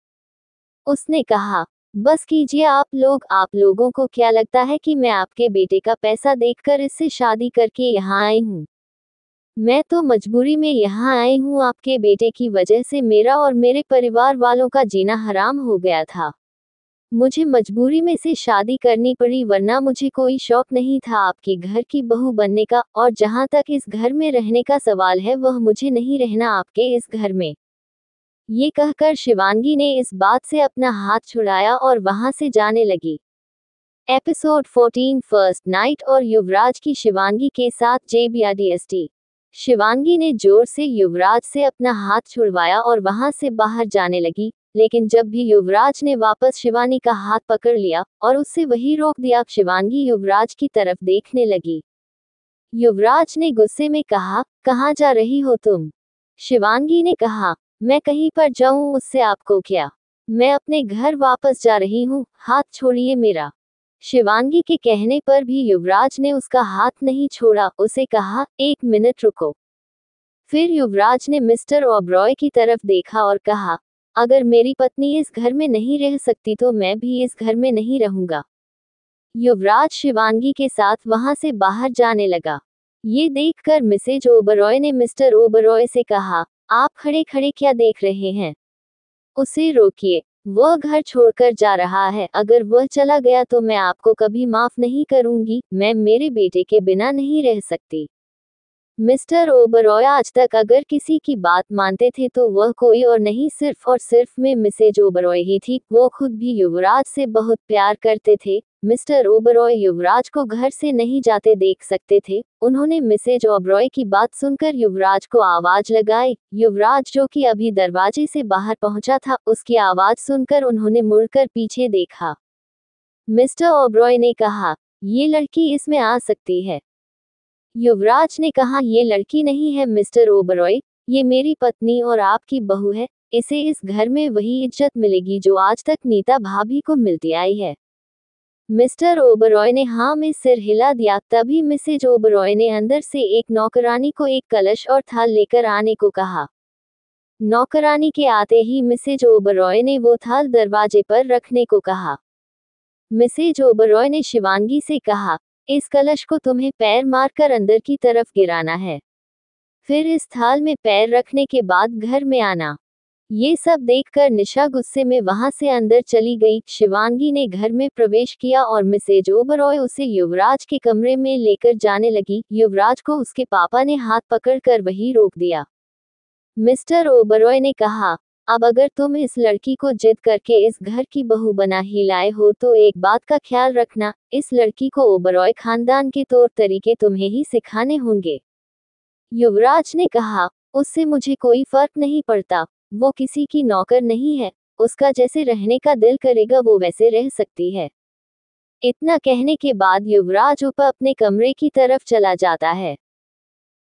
S1: उसने कहा, बस कीजिए आप लोगों को क्या लगता है कि मैं आपके बेटे का पैसा देखकर इससे शादी करके यहाँ आई हूँ? मैं तो मजबूरी में यहाँ आई हूँ। आपके बेटे की वजह से मेरा और मेरे परिवार वालों का जीना हराम हो गया था। मुझे मजबूरी में से शादी करनी पड़ी, वरना मुझे कोई शौक नहीं था आपके घर की बहू बनने का। और जहाँ तक इस घर में रहने का सवाल है, वह मुझे नहीं रहना आपके इस घर में। ये कहकर शिवांगी ने इस बात से अपना हाथ छुड़ाया और वहां से जाने लगी। एपिसोड 14 फर्स्ट नाइट और युवराज की शिवांगी के साथ जेबीआरडीएसटी। शिवांगी ने जोर से युवराज से अपना हाथ छुड़वाया और वहां से बाहर जाने लगी, लेकिन जब भी युवराज ने वापस शिवानी का हाथ पकड़ लिया और उससे वही रोक दिया, शिवांगी युवराज की तरफ देखने लगी। युवराज ने गुस्से में कहा, कहाँ जा रही हो तुम? शिवांगी ने कहा, मैं कहीं पर जाऊं उससे आपको क्या? मैं अपने घर वापस जा रही हूँ, हाथ छोड़िए मेरा। शिवांगी के कहने पर भी युवराज ने उसका हाथ नहीं छोड़ा। उसे कहा, एक मिनट रुको। फिर युवराज ने मिस्टर ओबरॉय की तरफ देखा और कहा, अगर मेरी पत्नी इस घर में नहीं रह सकती तो मैं भी इस घर में नहीं रहूंगा। युवराज शिवांगी के साथ वहां से बाहर जाने लगा। ये देखकर मिसेज ओबरॉय ने मिस्टर ओबरॉय से कहा, आप खड़े खड़े क्या देख रहे हैं? उसे रोकिए, वह घर छोड़कर जा रहा है। अगर वह चला गया तो मैं आपको कभी माफ नहीं करूंगी। मैं मेरे बेटे के बिना नहीं रह सकती। मिस्टर ओबरॉय आज तक अगर किसी की बात मानते थे तो वह कोई और नहीं, सिर्फ और सिर्फ में मिसेज ओबरॉय ही थी। वो खुद भी युवराज से बहुत प्यार करते थे। मिस्टर ओबरॉय युवराज को घर से नहीं जाते देख सकते थे। उन्होंने मिसेज ओबरॉय की बात सुनकर युवराज को आवाज लगाई। युवराज, जो कि अभी दरवाजे से बाहर पहुंचा था, उसकी आवाज सुनकर उन्होंने मुड़कर पीछे देखा। मिस्टर ओबरॉय ने कहा, ये लड़की इसमें आ सकती है? युवराज ने कहा, ये लड़की नहीं है मिस्टर ओबरॉय, ये मेरी पत्नी और आपकी बहू है। इसे इस घर में वही इज्जत मिलेगी जो आज तक नीता भाभी को मिलती आई है। मिस्टर ओबरॉय ने हाँ में सिर हिला दिया। तभी मिसेज ओबरॉय ने अंदर से एक नौकरानी को एक कलश और थाल लेकर आने को कहा। नौकरानी के आते ही मिसेज ओबरॉय ने वो थाल दरवाजे पर रखने को कहा। मिसेज ओबरॉय ने शिवांगी से कहा, इस कलश को तुम्हें पैर मारकर अंदर की तरफ गिराना है। फिर इस थाल में पैर रखने के बाद घर में आना। ये सब देखकर निशा गुस्से में वहां से अंदर चली गई। शिवांगी ने घर में प्रवेश किया और मिसेज ओबरॉय उसे युवराज के कमरे में लेकर जाने लगी। युवराज को उसके पापा ने हाथ पकड़कर वहीं रोक दिया। मिस्टर ओबरॉय ने कहा, अब अगर तुम इस लड़की को जिद करके इस घर की बहू बना ही लाए हो तो एक बात का ख्याल रखना, इस लड़की को ओबरॉय खानदान के तौर तरीके तुम्हें ही सिखाने होंगे। युवराज ने कहा, उससे मुझे कोई फर्क नहीं पड़ता, वो किसी की नौकर नहीं है, उसका जैसे रहने का दिल करेगा वो वैसे रह सकती है। इतना कहने के बाद युवराज ऊपर अपने कमरे की तरफ चला जाता है।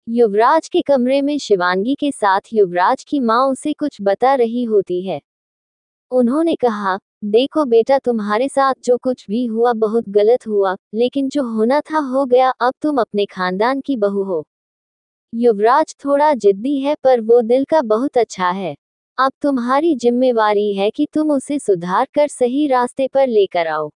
S1: युवराज के कमरे में शिवांगी के साथ युवराज की माँ उसे कुछ बता रही होती है। उन्होंने कहा, देखो बेटा, तुम्हारे साथ जो कुछ भी हुआ बहुत गलत हुआ, लेकिन जो होना था हो गया, अब तुम अपने खानदान की बहू हो। युवराज थोड़ा जिद्दी है पर वो दिल का बहुत अच्छा है। अब तुम्हारी जिम्मेवारी है कि तुम उसे सुधार कर सही रास्ते पर लेकर आओ।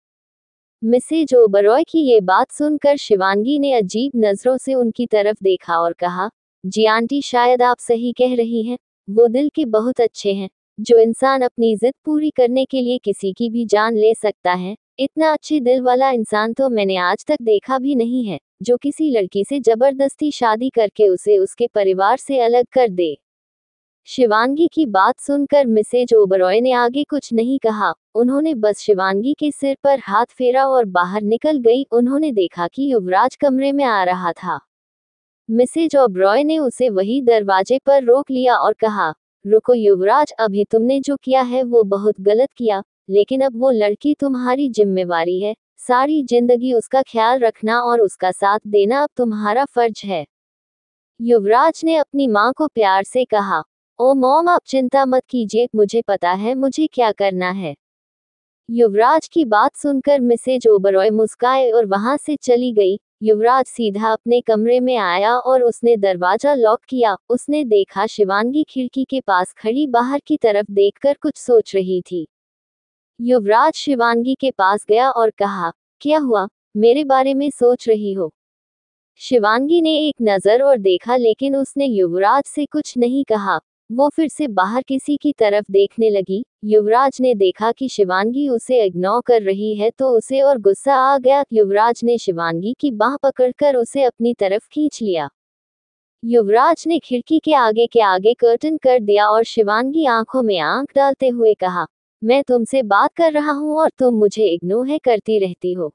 S1: मिसेज ओबरॉय की ये बात सुनकर शिवांगी ने अजीब नजरों से उनकी तरफ देखा और कहा, जी आंटी, शायद आप सही कह रही हैं, वो दिल के बहुत अच्छे हैं। जो इंसान अपनी जिद पूरी करने के लिए किसी की भी जान ले सकता है, इतना अच्छे दिल वाला इंसान तो मैंने आज तक देखा भी नहीं है, जो किसी लड़की से जबरदस्ती शादी करके उसे उसके परिवार से अलग कर दे। शिवांगी की बात सुनकर मिसेज ओबरॉय ने आगे कुछ नहीं कहा। उन्होंने बस शिवांगी के सिर पर हाथ फेरा और बाहर निकल गई। उन्होंने देखा कि युवराज कमरे में आ रहा था। मिसेज ओबरॉय ने उसे वही दरवाजे पर रोक लिया और कहा, रुको युवराज, अभी तुमने जो किया है वो बहुत गलत किया, लेकिन अब वो लड़की तुम्हारी जिम्मेवारी है, सारी जिंदगी उसका ख्याल रखना और उसका साथ देना अब तुम्हारा फर्ज है। युवराज ने अपनी माँ को प्यार से कहा, ओ मॉम, आप चिंता मत कीजिए, मुझे पता है मुझे क्या करना है। युवराज की बात सुनकर मिसेज ओबरॉय मुस्काए और वहां से चली गई। युवराज सीधा अपने कमरे में आया और उसने दरवाजा लॉक किया। उसने देखा शिवांगी खिड़की के पास खड़ी बाहर की तरफ देखकर कुछ सोच रही थी। युवराज शिवांगी के पास गया और कहा, क्या हुआ, मेरे बारे में सोच रही हो? शिवांगी ने एक नजर और देखा, लेकिन उसने युवराज से कुछ नहीं कहा। वो फिर से बाहर किसी की तरफ देखने लगी। युवराज ने देखा कि शिवांगी उसे इग्नोर कर रही है तो उसे और गुस्सा आ गया। युवराज ने शिवांगी की बाह पकड़कर उसे अपनी तरफ खींच लिया। युवराज ने खिड़की के आगे कर्टन कर दिया और शिवांगी आंखों में आंख डालते हुए कहा, मैं तुमसे बात कर रहा हूँ और तुम मुझे इग्नोर है करती रहती हो।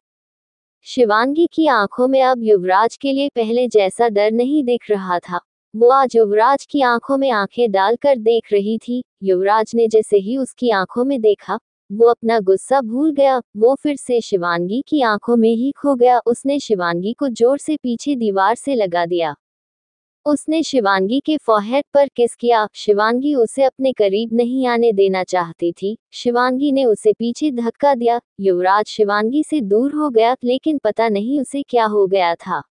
S1: शिवांगी की आंखों में अब युवराज के लिए पहले जैसा डर नहीं दिख रहा था। वो आज युवराज की आंखों में आंखें डालकर देख रही थी। युवराज ने जैसे ही उसकी आंखों में देखा, वो अपना गुस्सा भूल गया। वो फिर से शिवांगी की आंखों में ही खो गया। उसने शिवांगी को जोर से पीछे दीवार से लगा दिया। उसने शिवांगी के फोरहेड पर किस किया। शिवांगी उसे अपने करीब नहीं आने देना चाहती थी। शिवांगी ने उसे पीछे धक्का दिया। युवराज शिवांगी से दूर हो गया, लेकिन पता नहीं उसे क्या हो गया था।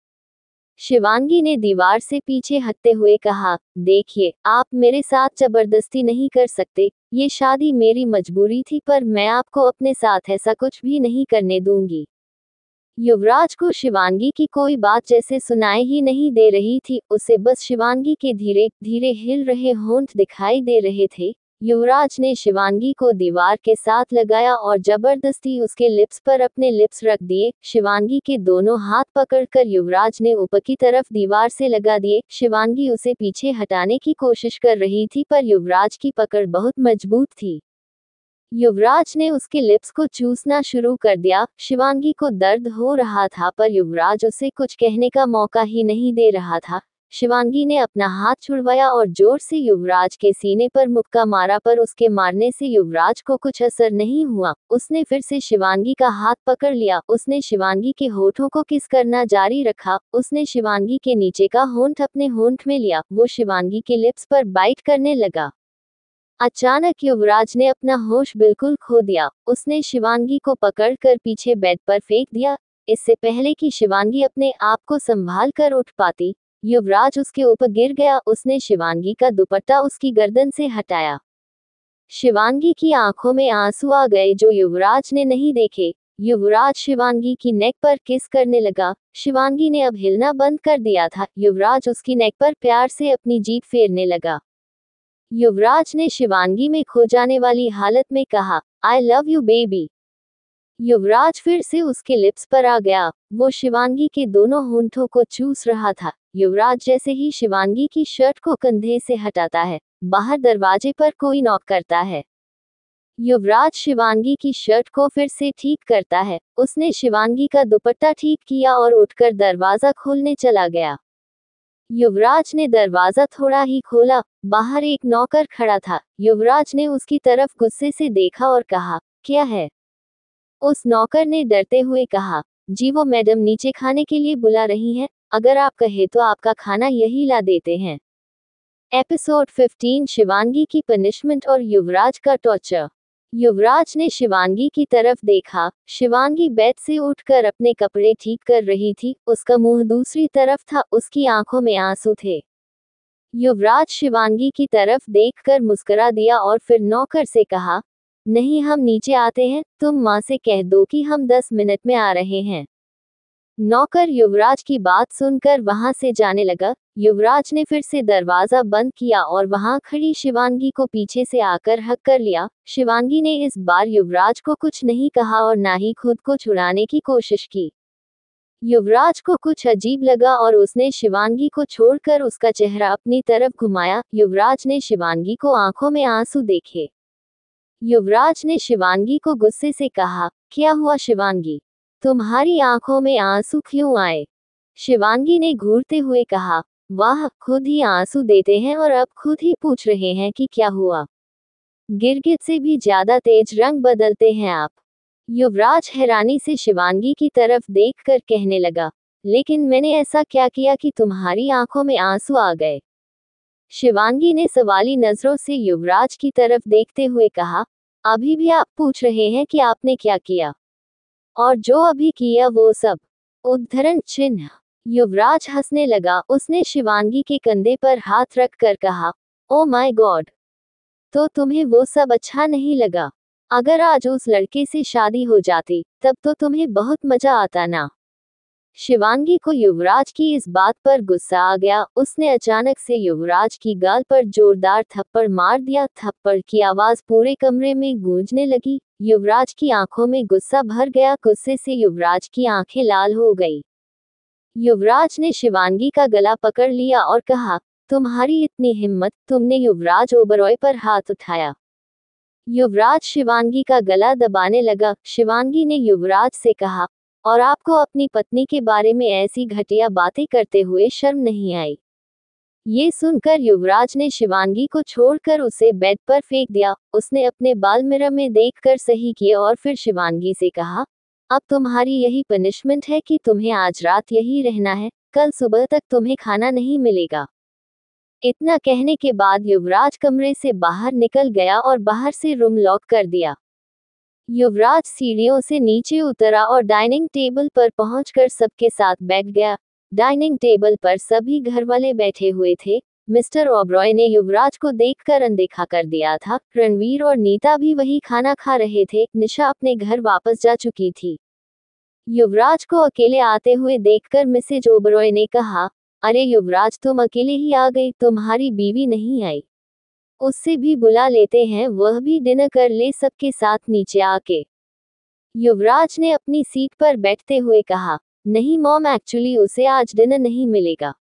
S1: शिवांगी ने दीवार से पीछे हटते हुए कहा, देखिए, आप मेरे साथ जबरदस्ती नहीं कर सकते, ये शादी मेरी मजबूरी थी, पर मैं आपको अपने साथ ऐसा कुछ भी नहीं करने दूंगी। युवराज को शिवांगी की कोई बात जैसे सुनाई ही नहीं दे रही थी। उसे बस शिवांगी के धीरे धीरे हिल रहे होंठ दिखाई दे रहे थे। युवराज ने शिवांगी को दीवार के साथ लगाया और जबरदस्ती उसके लिप्स पर अपने लिप्स रख दिए। शिवांगी के दोनों हाथ पकड़कर युवराज ने ऊपर की तरफ दीवार से लगा दिए। शिवांगी उसे पीछे हटाने की कोशिश कर रही थी, पर युवराज की पकड़ बहुत मजबूत थी। युवराज ने उसके लिप्स को चूसना शुरू कर दिया। शिवांगी को दर्द हो रहा था, पर युवराज उसे कुछ कहने का मौका ही नहीं दे रहा था। शिवांगी ने अपना हाथ छुड़वाया और जोर से युवराज के सीने पर मुक्का मारा, पर उसके मारने से युवराज को कुछ असर नहीं हुआ। उसने फिर से शिवांगी का हाथ पकड़ लिया। उसने शिवांगी के होठों को किस करना जारी रखा। उसने शिवांगी के नीचे का होंठ अपने होंठ में लिया। वो शिवांगी के लिप्स पर बाइट करने लगा। अचानक युवराज ने अपना होश बिल्कुल खो दिया। उसने शिवांगी को पकड़कर पीछे बेड पर फेंक दिया। इससे पहले कि शिवांगी अपने आप को संभाल कर उठ पाती, युवराज उसके ऊपर गिर गया। उसने शिवांगी का दुपट्टा उसकी गर्दन से हटाया। शिवांगी की आंखों में आंसू आ गए जो युवराज ने नहीं देखे। युवराज शिवांगी की नेक पर किस करने लगा। शिवांगी ने अब हिलना बंद कर दिया था। युवराज उसकी नेक पर प्यार से अपनी जीभ फेरने लगा। युवराज ने शिवांगी में खो जाने वाली हालत में कहा, आई लव यू बेबी। युवराज फिर से उसके लिप्स पर आ गया। वो शिवांगी के दोनों होंठों को चूस रहा था। युवराज जैसे ही शिवांगी की शर्ट को कंधे से हटाता है, बाहर दरवाजे पर कोई नॉक करता है। युवराज शिवांगी की शर्ट को फिर से ठीक करता है। उसने शिवांगी का दुपट्टा ठीक किया और उठकर दरवाजा खोलने चला गया। युवराज ने दरवाजा थोड़ा ही खोला, बाहर एक नौकर खड़ा था। युवराज ने उसकी तरफ गुस्से से देखा और कहा, क्या है? उस नौकर ने डरते हुए कहा, जी वो मैडम नीचे खाने के लिए बुला रही हैं, अगर आप कहे तो आपका खाना यही ला देते हैं। एपिसोड 15 शिवांगी की पनिशमेंट और युवराज का टॉर्चर। युवराज ने शिवांगी की तरफ देखा। शिवांगी बेड से उठकर अपने कपड़े ठीक कर रही थी। उसका मुंह दूसरी तरफ था, उसकी आंखों में आंसू थे। युवराज शिवांगी की तरफ देखकर मुस्कुरा दिया और फिर नौकर से कहा, नहीं हम नीचे आते हैं, तुम माँ से कह दो कि हम 10 मिनट में आ रहे हैं। नौकर युवराज की बात सुनकर वहां से जाने लगा। युवराज ने फिर से दरवाजा बंद किया और वहां खड़ी शिवांगी को पीछे से आकर हक कर लिया। शिवांगी ने इस बार युवराज को कुछ नहीं कहा और ना ही खुद को छुड़ाने की कोशिश की। युवराज को कुछ अजीब लगा और उसने शिवांगी को छोड़कर उसका चेहरा अपनी तरफ घुमाया। युवराज ने शिवांगी को आंखों में आंसू देखे। युवराज ने शिवांगी को गुस्से से कहा, क्या हुआ शिवांगी, तुम्हारी आंखों में आंसू क्यों आए? शिवांगी ने घूरते हुए कहा, वाह खुद ही आंसू देते हैं और अब खुद ही पूछ रहे हैं कि क्या हुआ। गिरगिट से भी ज्यादा तेज रंग बदलते हैं आप। युवराज हैरानी से शिवांगी की तरफ देखकर कहने लगा, लेकिन मैंने ऐसा क्या किया कि तुम्हारी आंखों में आंसू आ गए? शिवांगी ने सवाली नजरों से युवराज की तरफ देखते हुए कहा, अभी भी आप पूछ रहे हैं कि आपने क्या किया? और जो अभी किया वो सब? उद्धरण चिन्ह। युवराज हंसने लगा। उसने शिवांगी के कंधे पर हाथ रखकर कहा, ओ माय गॉड, तो तुम्हें वो सब अच्छा नहीं लगा? अगर आज उस लड़के से शादी हो जाती तब तो तुम्हें बहुत मजा आता ना? शिवांगी को युवराज की इस बात पर गुस्सा आ गया। उसने अचानक से युवराज की गाल पर जोरदार थप्पड़ मार दिया। थप्पड़ की आवाज पूरे कमरे में गूंजने लगी। युवराज की आंखों में गुस्सा भर गया। गुस्से से युवराज की आंखें लाल हो गई। युवराज ने शिवांगी का गला पकड़ लिया और कहा, तुम्हारी इतनी हिम्मत, तुमने युवराज ओबरॉय पर हाथ उठाया? युवराज शिवांगी का गला दबाने लगा। शिवांगी ने युवराज से कहा, और आपको अपनी पत्नी के बारे में ऐसी घटिया बातें करते हुए शर्म नहीं आई? ये सुनकर युवराज ने शिवांगी को छोड़कर उसे बेड पर फेंक दिया। उसने अपने बाल मिरर में देखकर सही किए और फिर शिवांगी से कहा, अब तुम्हारी यही पनिशमेंट है कि तुम्हें आज रात यही रहना है, कल सुबह तक तुम्हें खाना नहीं मिलेगा। इतना कहने के बाद युवराज कमरे से बाहर निकल गया और बाहर से रूम लॉक कर दिया। युवराज सीढ़ियों से नीचे उतरा और डाइनिंग टेबल पर पहुंचकर सबके साथ बैठ गया। डाइनिंग टेबल पर सभी घरवाले बैठे हुए थे। मिस्टर ओबरॉय ने युवराज को देखकर अनदेखा कर दिया था। रणवीर और नीता भी वही खाना खा रहे थे। निशा अपने घर वापस जा चुकी थी। युवराज को अकेले आते हुए देखकर मिसेज ओबरॉय ने कहा, अरे युवराज तुम अकेले ही आ गई, तुम्हारी बीवी नहीं आई? उससे भी बुला लेते हैं, वह भी डिनर कर ले सबके साथ नीचे आके। युवराज ने अपनी सीट पर बैठते हुए कहा, नहीं मॉम एक्चुअली उसे आज डिनर नहीं मिलेगा।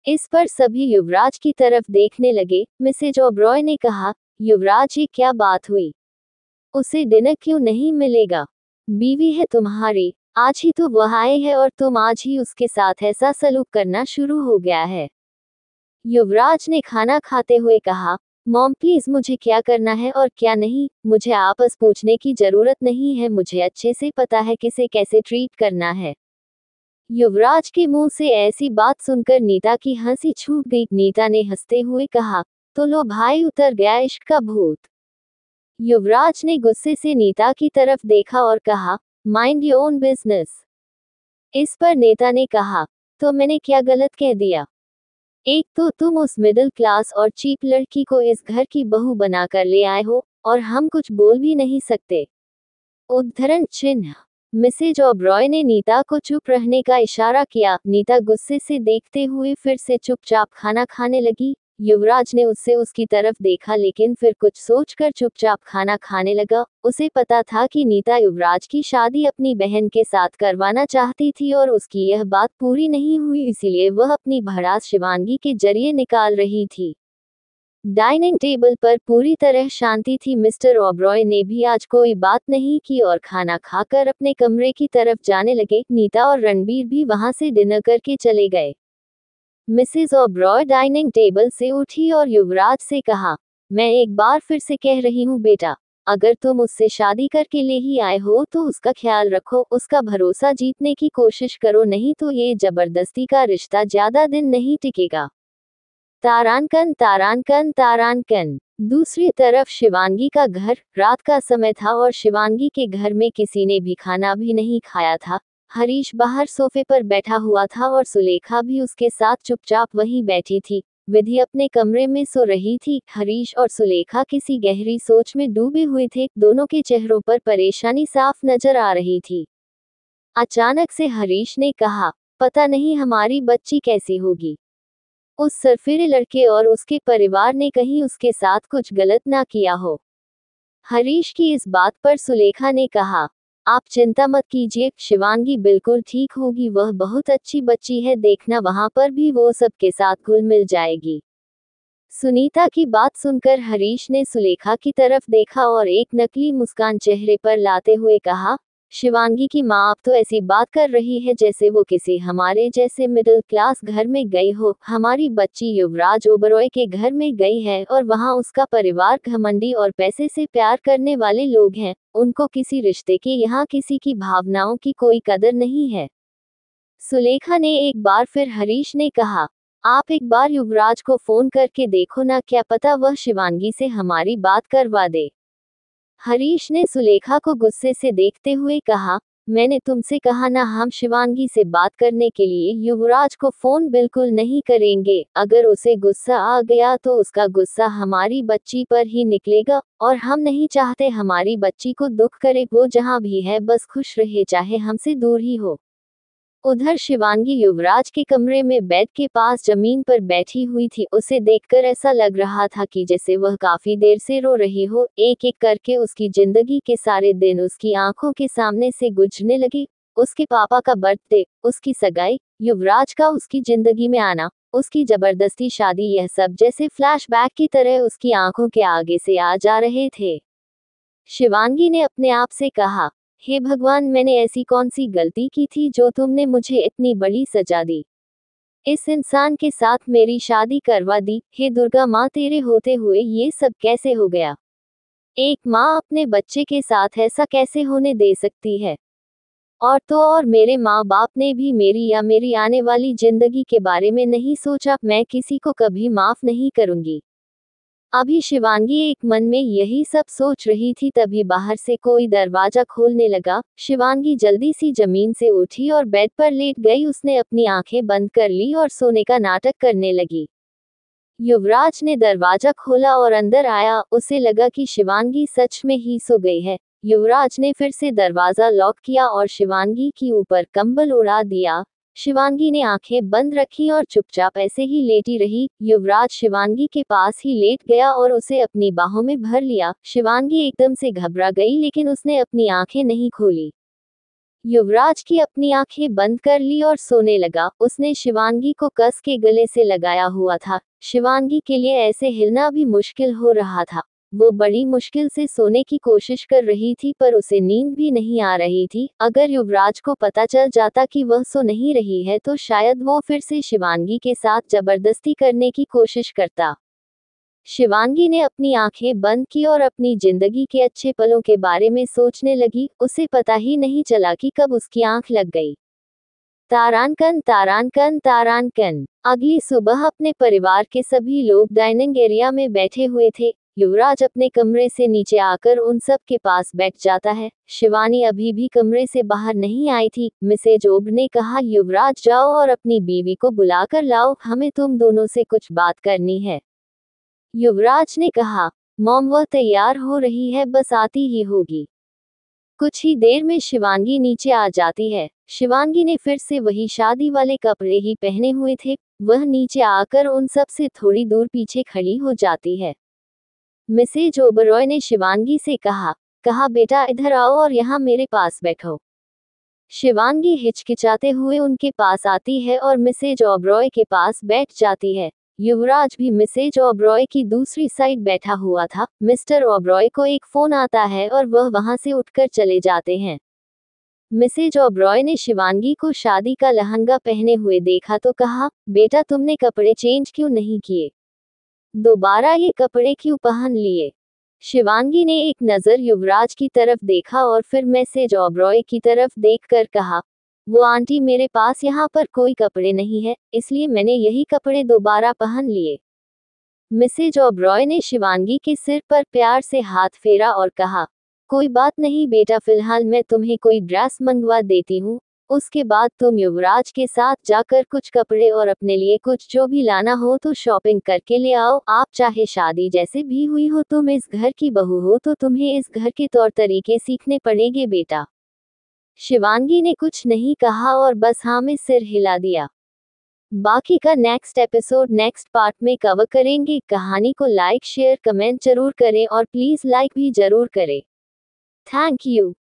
S1: इस पर सभी युवराज की तरफ देखने लगे। मिसेज ओबरॉय ने कहा, युवराज ये क्या बात हुई? उसे डिनर क्यों नहीं मिलेगा? बीवी है तुम्हारी, आज ही तो वह आए हैं और तुम आज ही उसके साथ ऐसा सलूक करना शुरू हो गया है। युवराज ने खाना खाते हुए कहा, मॉम प्लीज मुझे क्या करना है और क्या नहीं, मुझे आपस पूछने की जरूरत नहीं है, मुझे अच्छे से पता है किसे कैसे ट्रीट करना है। युवराज के मुंह से ऐसी बात सुनकर नीता की हंसी छूट गई। नीता ने हंसते हुए कहा, तो लो भाई उतर गया इश्क का भूत। युवराज ने गुस्से से नीता की तरफ देखा और कहा, माइंड योर ओन बिजनेस। इस पर नीता ने कहा, तो मैंने क्या गलत कह दिया? एक तो तुम उस मिडिल क्लास और चीप लड़की को इस घर की बहू बनाकर ले आए हो और हम कुछ बोल भी नहीं सकते। उद्धरण चिन्ह। मिसेज ओबरॉय ने नीता को चुप रहने का इशारा किया। नीता गुस्से से देखते हुए फिर से चुपचाप खाना खाने लगी। युवराज ने उससे उसकी तरफ देखा लेकिन फिर कुछ सोचकर चुपचाप खाना खाने लगा। उसे पता था कि नीता युवराज की शादी अपनी बहन के साथ करवाना चाहती थी और उसकी यह बात पूरी नहीं हुई, इसीलिए वह अपनी भड़ास शिवांगी के जरिए निकाल रही थी। डाइनिंग टेबल पर पूरी तरह शांति थी। मिस्टर ओबरॉय ने भी आज कोई बात नहीं की और खाना खाकर अपने कमरे की तरफ जाने लगे। नीता और रणबीर भी वहां से डिनर करके चले गए। मिसेस ओबरॉय डाइनिंग टेबल से उठी और युवराज से कहा, मैं एक बार फिर से कह रही हूँ बेटा, अगर तुम उससे शादी करके ले ही आए हो तो उसका ख्याल रखो, उसका भरोसा जीतने की कोशिश करो, नहीं तो ये जबरदस्ती का रिश्ता ज्यादा दिन नहीं टिकेगा। तारांकन तारांकन तारांकन। दूसरी तरफ शिवांगी का घर, रात का समय था और शिवांगी के घर में किसी ने भी खाना भी नहीं खाया था। हरीश बाहर सोफे पर बैठा हुआ था और सुलेखा भी उसके साथ चुपचाप वहीं बैठी थी। विधि अपने कमरे में सो रही थी। हरीश और सुलेखा किसी गहरी सोच में डूबे हुए थे। दोनों के चेहरों पर परेशानी साफ नजर आ रही थी। अचानक से हरीश ने कहा, पता नहीं हमारी बच्ची कैसी होगी। उस सरफिरे लड़के और उसके परिवार ने कहीं उसके साथ कुछ गलत ना किया हो। हरीश की इस बात पर सुलेखा ने कहा, आप चिंता मत कीजिए, शिवांगी बिल्कुल ठीक होगी, वह बहुत अच्छी बच्ची है, देखना वहां पर भी वो सबके साथ घुल मिल जाएगी। सुनीता की बात सुनकर हरीश ने सुलेखा की तरफ देखा और एक नकली मुस्कान चेहरे पर लाते हुए कहा, शिवांगी की माँ अब तो ऐसी बात कर रही है जैसे वो किसी हमारे जैसे मिडिल क्लास घर में गई हो। हमारी बच्ची युवराज ओबरॉय के घर में गई है और वहाँ उसका परिवार घमंडी और पैसे से प्यार करने वाले लोग हैं। उनको किसी रिश्ते के यहाँ किसी की भावनाओं की कोई कदर नहीं है। सुलेखा ने एक बार फिर हरीश ने कहा, आप एक बार युवराज को फोन करके देखो ना, क्या पता वह शिवांगी से हमारी बात करवा दे। हरीश ने सुलेखा को गुस्से से देखते हुए कहा, मैंने तुमसे कहा ना, हम शिवांगी से बात करने के लिए युवराज को फोन बिल्कुल नहीं करेंगे। अगर उसे गुस्सा आ गया तो उसका गुस्सा हमारी बच्ची पर ही निकलेगा और हम नहीं चाहते हमारी बच्ची को दुख करे। वो जहाँ भी है बस खुश रहे, चाहे हमसे दूर ही हो। उधर शिवांगी युवराज के कमरे में बेड के पास जमीन पर बैठी हुई थी। उसे देखकर ऐसा लग रहा था कि जैसे वह काफी देर से रो रही हो। एक एक करके उसकी जिंदगी के सारे दिन उसकी आंखों के सामने से गुजरने लगे। उसके पापा का बर्थडे, उसकी सगाई, युवराज का उसकी जिंदगी में आना, उसकी जबरदस्ती शादी, यह सब जैसे फ्लैशबैक की तरह उसकी आंखों के आगे से आ जा रहे थे। शिवांगी ने अपने आप से कहा, हे भगवान, मैंने ऐसी कौन सी गलती की थी जो तुमने मुझे इतनी बड़ी सजा दी। इस इंसान के साथ मेरी शादी करवा दी। हे दुर्गा माँ, तेरे होते हुए ये सब कैसे हो गया। एक माँ अपने बच्चे के साथ ऐसा कैसे होने दे सकती है। और तो और मेरे माँ बाप ने भी मेरी या मेरी आने वाली जिंदगी के बारे में नहीं सोचा। मैं किसी को कभी माफ नहीं करूंगी। अभी शिवांगी एक मन में यही सब सोच रही थी, तभी बाहर से कोई दरवाजा खोलने लगा। शिवांगी जल्दी सी जमीन से उठी और बेड पर लेट गई। उसने अपनी आंखें बंद कर ली और सोने का नाटक करने लगी। युवराज ने दरवाजा खोला और अंदर आया। उसे लगा कि शिवांगी सच में ही सो गई है। युवराज ने फिर से दरवाजा लॉक किया और शिवांगी की ऊपर कंबल उड़ा दिया। शिवांगी ने आंखें बंद रखी और चुपचाप ऐसे ही लेटी रही। युवराज शिवांगी के पास ही लेट गया और उसे अपनी बाहों में भर लिया। शिवांगी एकदम से घबरा गई लेकिन उसने अपनी आंखें नहीं खोली। युवराज की अपनी आंखें बंद कर ली और सोने लगा। उसने शिवांगी को कस के गले से लगाया हुआ था। शिवांगी के लिए ऐसे हिलना भी मुश्किल हो रहा था। वो बड़ी मुश्किल से सोने की कोशिश कर रही थी पर उसे नींद भी नहीं आ रही थी। अगर युवराज को पता चल जाता कि वह सो नहीं रही है तो शायद वो फिर से शिवांगी के साथ जबरदस्ती करने की कोशिश करता। शिवांगी ने अपनी आंखें बंद की और अपनी जिंदगी के अच्छे पलों के बारे में सोचने लगी। उसे पता ही नहीं चला कि कब उसकी आंख लग गई। तारांकन तारांकन तारांकन। अगली सुबह अपने परिवार के सभी लोग डाइनिंग एरिया में बैठे हुए थे। युवराज अपने कमरे से नीचे आकर उन सब के पास बैठ जाता है। शिवानी अभी भी कमरे से बाहर नहीं आई थी। मिसेज ओब ने कहा, युवराज जाओ और अपनी बीवी को बुलाकर लाओ, हमें तुम दोनों से कुछ बात करनी है। युवराज ने कहा, मॉम वह तैयार हो रही है, बस आती ही होगी। कुछ ही देर में शिवांगी नीचे आ जाती है। शिवांगी ने फिर से वही शादी वाले कपड़े ही पहने हुए थे। वह नीचे आकर उन सब से थोड़ी दूर पीछे खड़ी हो जाती है। मिसेज ओबरॉय ने शिवांगी से कहा बेटा इधर आओ और यहाँ मेरे पास बैठो। शिवांगी हिचकिचाते हुए उनके पास आती है और मिसेज ओबरॉय के पास बैठ जाती है। युवराज भी मिसेज ओबरॉय की दूसरी साइड बैठा हुआ था। मिस्टर ओबरॉय को एक फोन आता है और वह वहां से उठकर चले जाते हैं। मिसेज ओबरॉय ने शिवांगी को शादी का लहंगा पहने हुए देखा तो कहा, बेटा तुमने कपड़े चेंज क्यों नहीं किए? दोबारा ये कपड़े क्यों पहन लिए? शिवांगी ने एक नज़र युवराज की तरफ देखा और फिर मिसेज ओबरॉय की तरफ देखकर कहा, वो आंटी मेरे पास यहाँ पर कोई कपड़े नहीं है, इसलिए मैंने यही कपड़े दोबारा पहन लिए। मिसेज ओबरॉय ने शिवांगी के सिर पर प्यार से हाथ फेरा और कहा, कोई बात नहीं बेटा, फिलहाल मैं तुम्हें कोई ड्रेस मंगवा देती हूँ, उसके बाद तुम युवराज के साथ जाकर कुछ कपड़े और अपने लिए कुछ जो भी लाना हो तो शॉपिंग करके ले आओ। आप चाहे शादी जैसे भी हुई हो, तुम इस घर की बहू हो तो तुम्हें इस घर के तौर तरीके सीखने पड़ेंगे बेटा। शिवांगी ने कुछ नहीं कहा और बस हाँ में सिर हिला दिया। बाकी का नेक्स्ट एपिसोड नेक्स्ट पार्ट में कवर करेंगे। कहानी को लाइक शेयर कमेंट जरूर करें और प्लीज लाइक भी जरूर करें। Thank you.